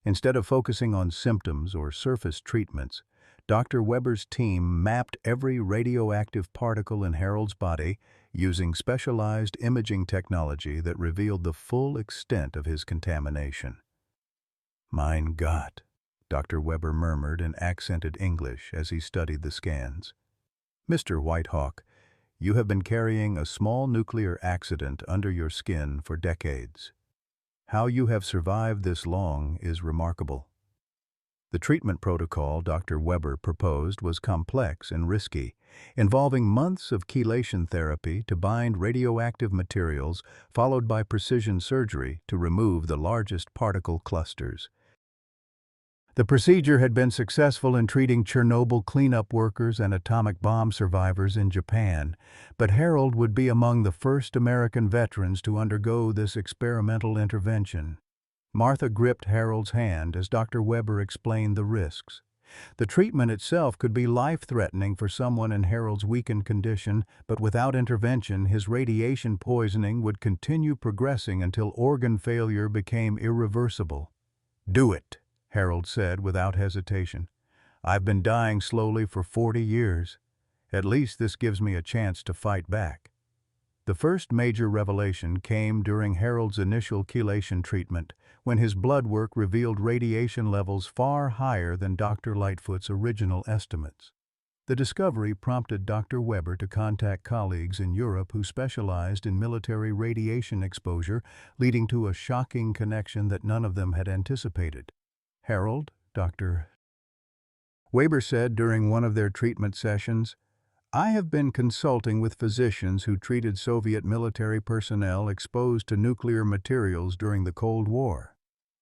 Instead of focusing on symptoms or surface treatments, Dr. Weber's team mapped every radioactive particle in Harold's body using specialized imaging technology that revealed the full extent of his contamination. "Mein Gott," Dr. Weber murmured in accented English as he studied the scans. "Mr. Whitehawk, you have been carrying a small nuclear accident under your skin for decades. How you have survived this long is remarkable." The treatment protocol Dr. Weber proposed was complex and risky, involving months of chelation therapy to bind radioactive materials, followed by precision surgery to remove the largest particle clusters. The procedure had been successful in treating Chernobyl cleanup workers and atomic bomb survivors in Japan, but Harold would be among the first American veterans to undergo this experimental intervention. Martha gripped Harold's hand as Dr. Weber explained the risks. The treatment itself could be life-threatening for someone in Harold's weakened condition, but without intervention, his radiation poisoning would continue progressing until organ failure became irreversible. "Do it," Harold said without hesitation. "I've been dying slowly for 40 years. At least this gives me a chance to fight back." The first major revelation came during Harold's initial chelation treatment, when his blood work revealed radiation levels far higher than Dr. Lightfoot's original estimates. The discovery prompted Dr. Weber to contact colleagues in Europe who specialized in military radiation exposure, leading to a shocking connection that none of them had anticipated. "Harold," Dr. Weber said during one of their treatment sessions, "I have been consulting with physicians who treated Soviet military personnel exposed to nuclear materials during the Cold War.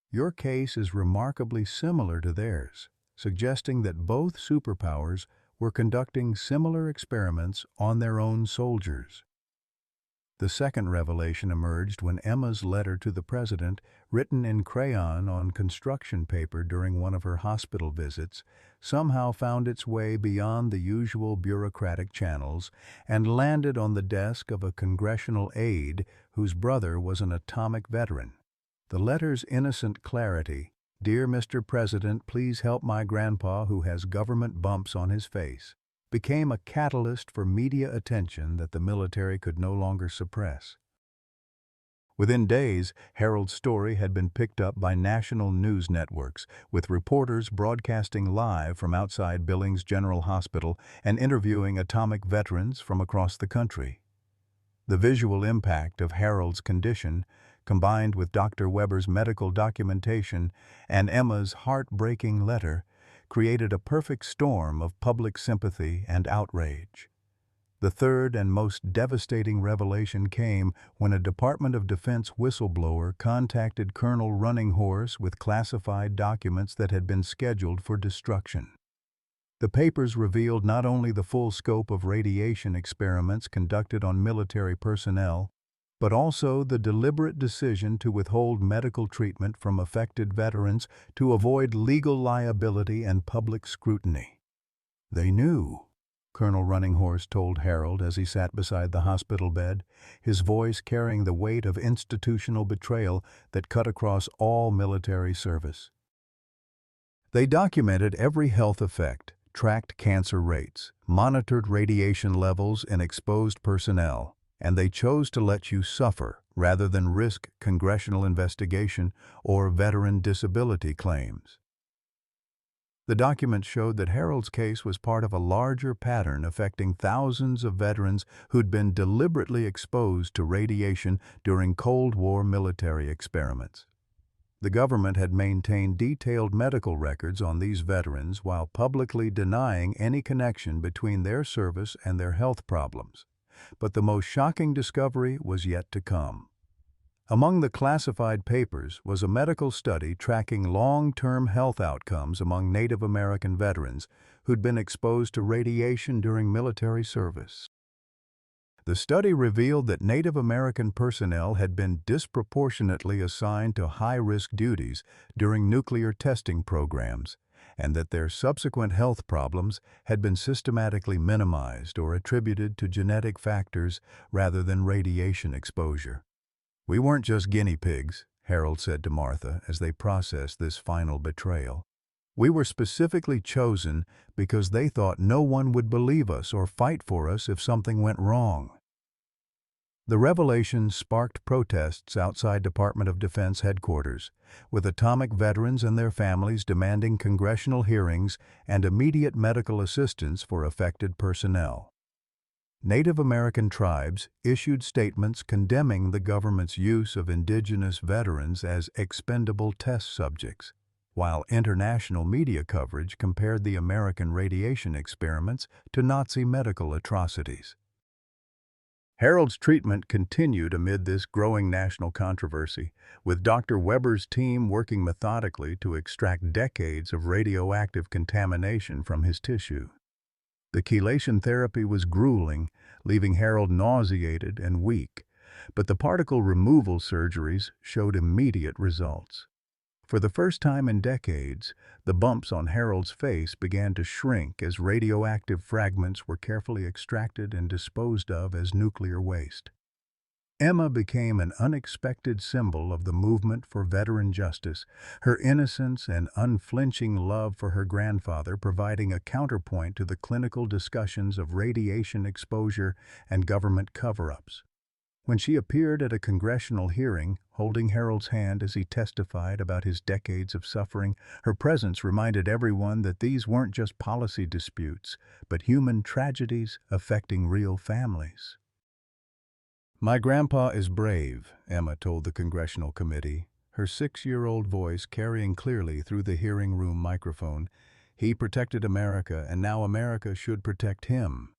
Your case is remarkably similar to theirs, suggesting that both superpowers were conducting similar experiments on their own soldiers." The second revelation emerged when Emma's letter to the president, written in crayon on construction paper during one of her hospital visits, somehow found its way beyond the usual bureaucratic channels and landed on the desk of a congressional aide whose brother was an atomic veteran. The letter's innocent clarity, "Dear Mr. President, please help my grandpa who has government bumps on his face," became a catalyst for media attention that the military could no longer suppress. Within days, Harold's story had been picked up by national news networks, with reporters broadcasting live from outside Billings General Hospital and interviewing atomic veterans from across the country. The visual impact of Harold's condition, combined with Dr. Weber's medical documentation and Emma's heartbreaking letter, created a perfect storm of public sympathy and outrage. The third and most devastating revelation came when a Department of Defense whistleblower contacted Colonel Runninghorse with classified documents that had been scheduled for destruction. The papers revealed not only the full scope of radiation experiments conducted on military personnel, but also the deliberate decision to withhold medical treatment from affected veterans to avoid legal liability and public scrutiny. "They knew," Colonel Runninghorse told Harold as he sat beside the hospital bed, his voice carrying the weight of institutional betrayal that cut across all military service. "They documented every health effect, tracked cancer rates, monitored radiation levels in exposed personnel, and they chose to let you suffer rather than risk congressional investigation or veteran disability claims." The document showed that Harold's case was part of a larger pattern affecting thousands of veterans who'd been deliberately exposed to radiation during Cold War military experiments. The government had maintained detailed medical records on these veterans while publicly denying any connection between their service and their health problems. But the most shocking discovery was yet to come. Among the classified papers was a medical study tracking long-term health outcomes among Native American veterans who'd been exposed to radiation during military service. The study revealed that Native American personnel had been disproportionately assigned to high-risk duties during nuclear testing programs, and that their subsequent health problems had been systematically minimized or attributed to genetic factors rather than radiation exposure. "We weren't just guinea pigs," Harold said to Martha as they processed this final betrayal. "We were specifically chosen because they thought no one would believe us or fight for us if something went wrong." The revelation sparked protests outside Department of Defense headquarters, with atomic veterans and their families demanding congressional hearings and immediate medical assistance for affected personnel. Native American tribes issued statements condemning the government's use of indigenous veterans as expendable test subjects, while international media coverage compared the American radiation experiments to Nazi medical atrocities. Harold's treatment continued amid this growing national controversy, with Dr. Weber's team working methodically to extract decades of radioactive contamination from his tissue. The chelation therapy was grueling, leaving Harold nauseated and weak, but the particle removal surgeries showed immediate results. For the first time in decades, the bumps on Harold's face began to shrink as radioactive fragments were carefully extracted and disposed of as nuclear waste. Emma became an unexpected symbol of the movement for veteran justice, her innocence and unflinching love for her grandfather providing a counterpoint to the clinical discussions of radiation exposure and government cover-ups. When she appeared at a congressional hearing, holding Harold's hand as he testified about his decades of suffering, her presence reminded everyone that these weren't just policy disputes, but human tragedies affecting real families. "My grandpa is brave," Emma told the congressional committee, her 6-year-old voice carrying clearly through the hearing room microphone. "He protected America, and now America should protect him."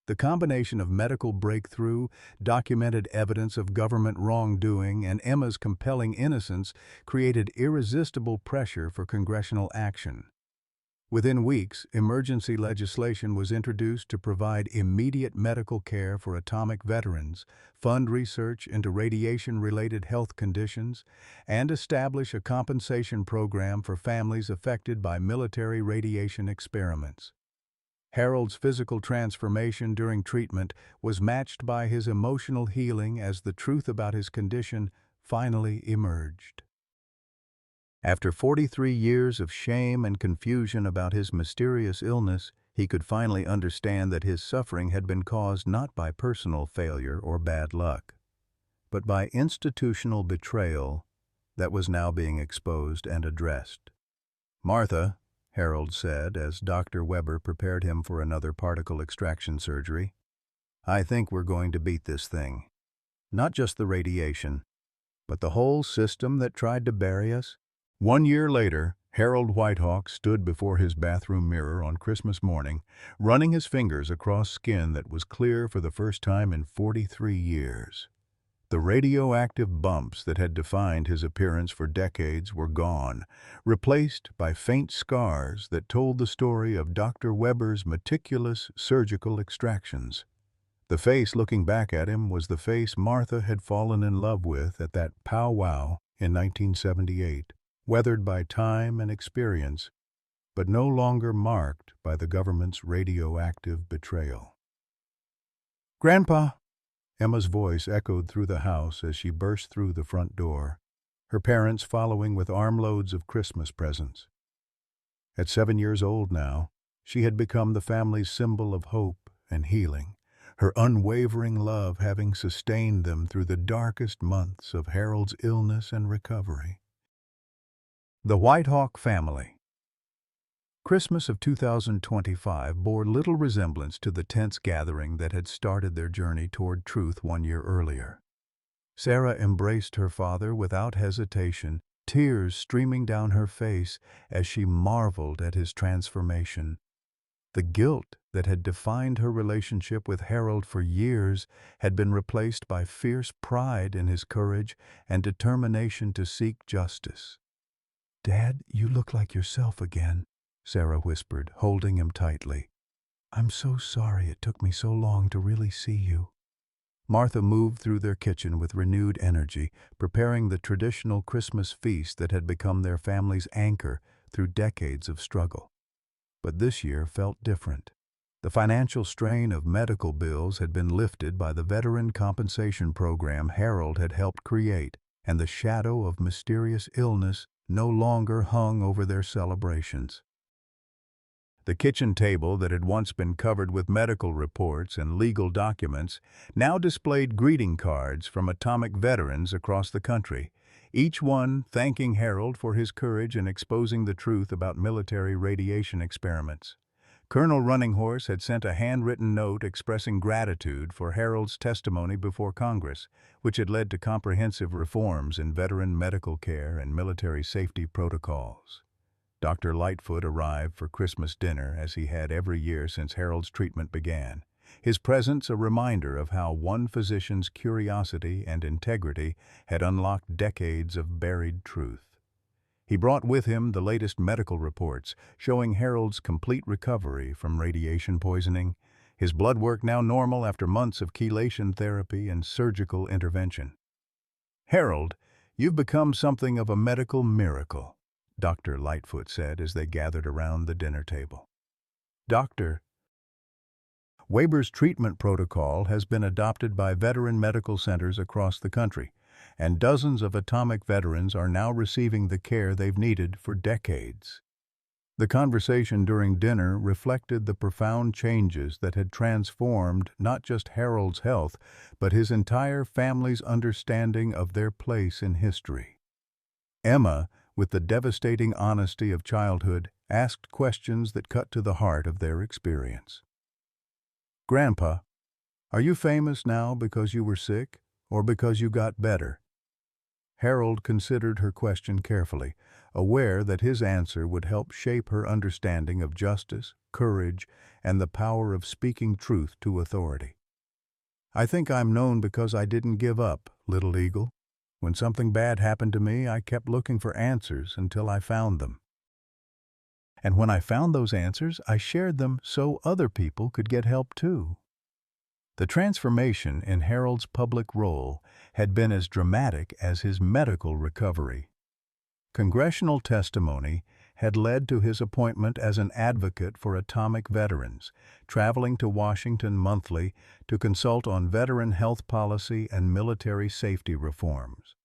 The combination of medical breakthrough, documented evidence of government wrongdoing, and Emma's compelling innocence created irresistible pressure for congressional action. Within weeks, emergency legislation was introduced to provide immediate medical care for atomic veterans, fund research into radiation-related health conditions, and establish a compensation program for families affected by military radiation experiments. Harold's physical transformation during treatment was matched by his emotional healing as the truth about his condition finally emerged. After 43 years of shame and confusion about his mysterious illness, he could finally understand that his suffering had been caused not by personal failure or bad luck, but by institutional betrayal that was now being exposed and addressed. "Martha," Harold said as Dr. Weber prepared him for another particle extraction surgery, "I think we're going to beat this thing. Not just the radiation, but the whole system that tried to bury us." 1 year later, Harold Whitehawk stood before his bathroom mirror on Christmas morning, running his fingers across skin that was clear for the first time in 43 years. The radioactive bumps that had defined his appearance for decades were gone, replaced by faint scars that told the story of Dr. Weber's meticulous surgical extractions. The face looking back at him was the face Martha had fallen in love with at that powwow in 1978, weathered by time and experience, but no longer marked by the government's radioactive betrayal. "Grandpa!" Emma's voice echoed through the house as she burst through the front door, her parents following with armloads of Christmas presents. At 7 years old now, she had become the family's symbol of hope and healing, her unwavering love having sustained them through the darkest months of Harold's illness and recovery. The Whitehawk family. Christmas of 2025 bore little resemblance to the tense gathering that had started their journey toward truth 1 year earlier. Sarah embraced her father without hesitation, tears streaming down her face as she marveled at his transformation. The guilt that had defined her relationship with Harold for years had been replaced by fierce pride in his courage and determination to seek justice. "Dad, you look like yourself again," Sarah whispered, holding him tightly. "I'm so sorry it took me so long to really see you." Martha moved through their kitchen with renewed energy, preparing the traditional Christmas feast that had become their family's anchor through decades of struggle. But this year felt different. The financial strain of medical bills had been lifted by the veteran compensation program Harold had helped create, and the shadow of mysterious illness no longer hung over their celebrations. The kitchen table that had once been covered with medical reports and legal documents now displayed greeting cards from atomic veterans across the country, each one thanking Harold for his courage in exposing the truth about military radiation experiments. Colonel Runninghorse had sent a handwritten note expressing gratitude for Harold's testimony before Congress, which had led to comprehensive reforms in veteran medical care and military safety protocols. Dr. Lightfoot arrived for Christmas dinner as he had every year since Harold's treatment began, his presence a reminder of how one physician's curiosity and integrity had unlocked decades of buried truth. He brought with him the latest medical reports showing Harold's complete recovery from radiation poisoning, his blood work now normal after months of chelation therapy and surgical intervention. "Harold, you've become something of a medical miracle," Dr. Lightfoot said as they gathered around the dinner table. "Dr. Weber's treatment protocol has been adopted by veteran medical centers across the country, and dozens of atomic veterans are now receiving the care they've needed for decades." The conversation during dinner reflected the profound changes that had transformed not just Harold's health, but his entire family's understanding of their place in history. Emma, with the devastating honesty of childhood, asked questions that cut to the heart of their experience. "Grandpa, are you famous now because you were sick, or because you got better?" Harold considered her question carefully, aware that his answer would help shape her understanding of justice, courage, and the power of speaking truth to authority. "I think I'm known because I didn't give up, Little Eagle. When something bad happened to me, I kept looking for answers until I found them. And when I found those answers, I shared them so other people could get help too." The transformation in Harold's public role had been as dramatic as his medical recovery. Congressional testimony had led to his appointment as an advocate for atomic veterans, traveling to Washington monthly to consult on veteran health policy and military safety reforms.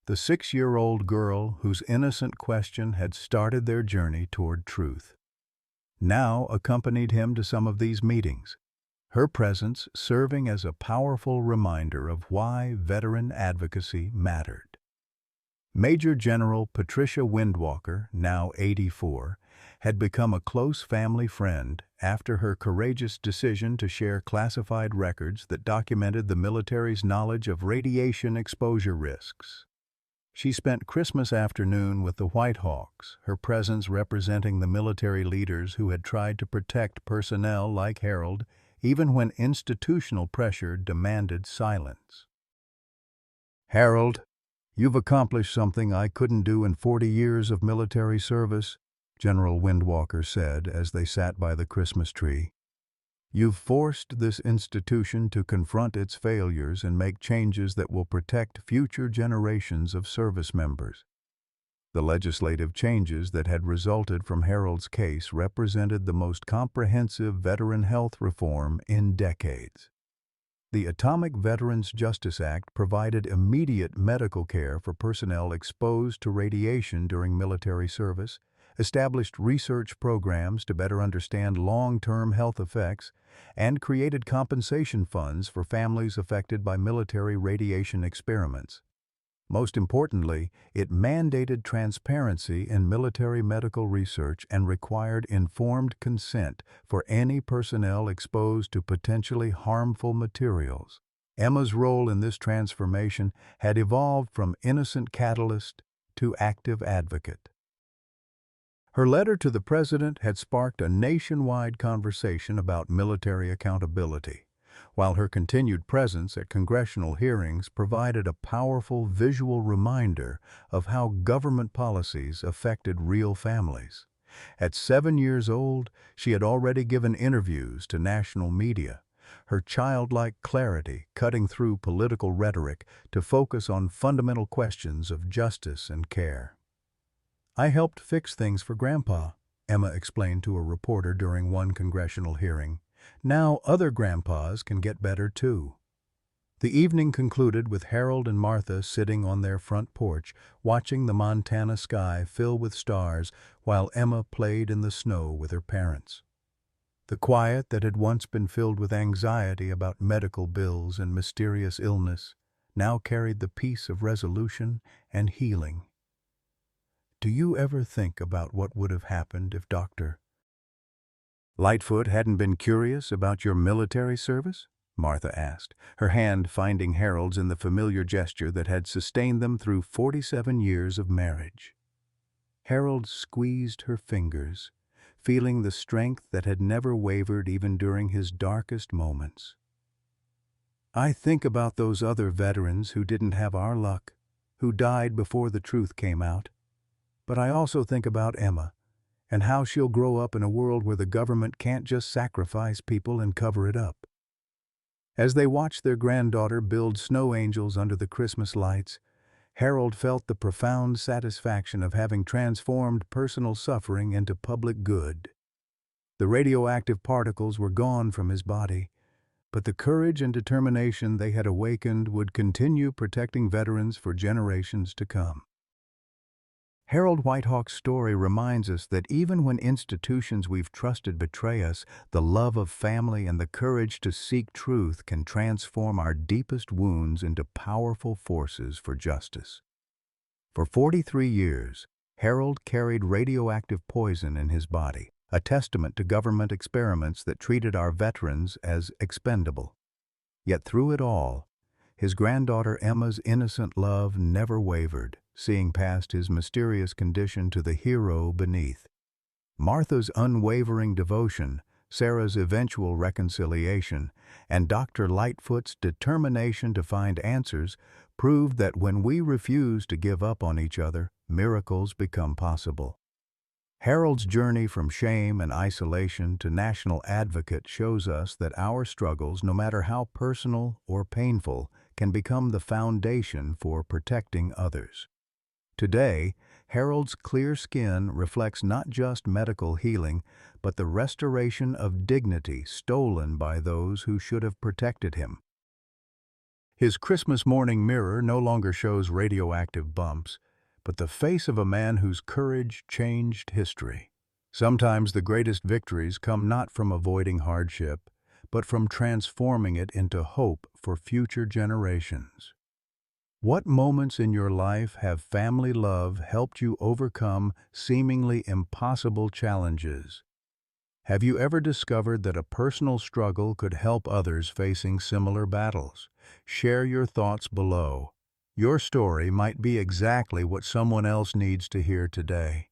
The 6-year-old girl whose innocent question had started their journey toward truth now accompanied him to some of these meetings, her presence serving as a powerful reminder of why veteran advocacy mattered. Major General Patricia Windwalker, now 84, had become a close family friend after her courageous decision to share classified records that documented the military's knowledge of radiation exposure risks. She spent Christmas afternoon with the White Hawks, her presence representing the military leaders who had tried to protect personnel like Harold, even when institutional pressure demanded silence. "Harold, you've accomplished something I couldn't do in 40 years of military service," General Windwalker said as they sat by the Christmas tree. "You've forced this institution to confront its failures and make changes that will protect future generations of service members." The legislative changes that had resulted from Harold's case represented the most comprehensive veteran health reform in decades. The Atomic Veterans Justice Act provided immediate medical care for personnel exposed to radiation during military service, established research programs to better understand long-term health effects, and created compensation funds for families affected by military radiation experiments. Most importantly, it mandated transparency in military medical research and required informed consent for any personnel exposed to potentially harmful materials. Emma's role in this transformation had evolved from innocent catalyst to active advocate. Her letter to the president had sparked a nationwide conversation about military accountability, while her continued presence at congressional hearings provided a powerful visual reminder of how government policies affected real families. At 7 years old, she had already given interviews to national media, her childlike clarity cutting through political rhetoric to focus on fundamental questions of justice and care. "I helped fix things for Grandpa," Emma explained to a reporter during one congressional hearing. "Now other grandpas can get better too." The evening concluded with Harold and Martha sitting on their front porch, watching the Montana sky fill with stars while Emma played in the snow with her parents. The quiet that had once been filled with anxiety about medical bills and mysterious illness now carried the peace of resolution and healing. "Do you ever think about what would have happened if Dr. Lightfoot hadn't been curious about your military service?" Martha asked, her hand finding Harold's in the familiar gesture that had sustained them through 47 years of marriage. Harold squeezed her fingers, feeling the strength that had never wavered even during his darkest moments. "I think about those other veterans who didn't have our luck, who died before the truth came out. But I also think about Emma, and how she'll grow up in a world where the government can't just sacrifice people and cover it up." As they watched their granddaughter build snow angels under the Christmas lights, Harold felt the profound satisfaction of having transformed personal suffering into public good. The radioactive particles were gone from his body, but the courage and determination they had awakened would continue protecting veterans for generations to come. Harold Whitehawk's story reminds us that even when institutions we've trusted betray us, the love of family and the courage to seek truth can transform our deepest wounds into powerful forces for justice. For 43 years, Harold carried radioactive poison in his body, a testament to government experiments that treated our veterans as expendable. Yet through it all, his granddaughter Emma's innocent love never wavered, seeing past his mysterious condition to the hero beneath. Martha's unwavering devotion, Sarah's eventual reconciliation, and Dr. Lightfoot's determination to find answers proved that when we refuse to give up on each other, miracles become possible. Harold's journey from shame and isolation to national advocate shows us that our struggles, no matter how personal or painful, can become the foundation for protecting others. Today, Harold's clear skin reflects not just medical healing, but the restoration of dignity stolen by those who should have protected him. His Christmas morning mirror no longer shows radioactive bumps, but the face of a man whose courage changed history. Sometimes the greatest victories come not from avoiding hardship, but from transforming it into hope for future generations. What moments in your life have family love helped you overcome seemingly impossible challenges? Have you ever discovered that a personal struggle could help others facing similar battles? Share your thoughts below. Your story might be exactly what someone else needs to hear today.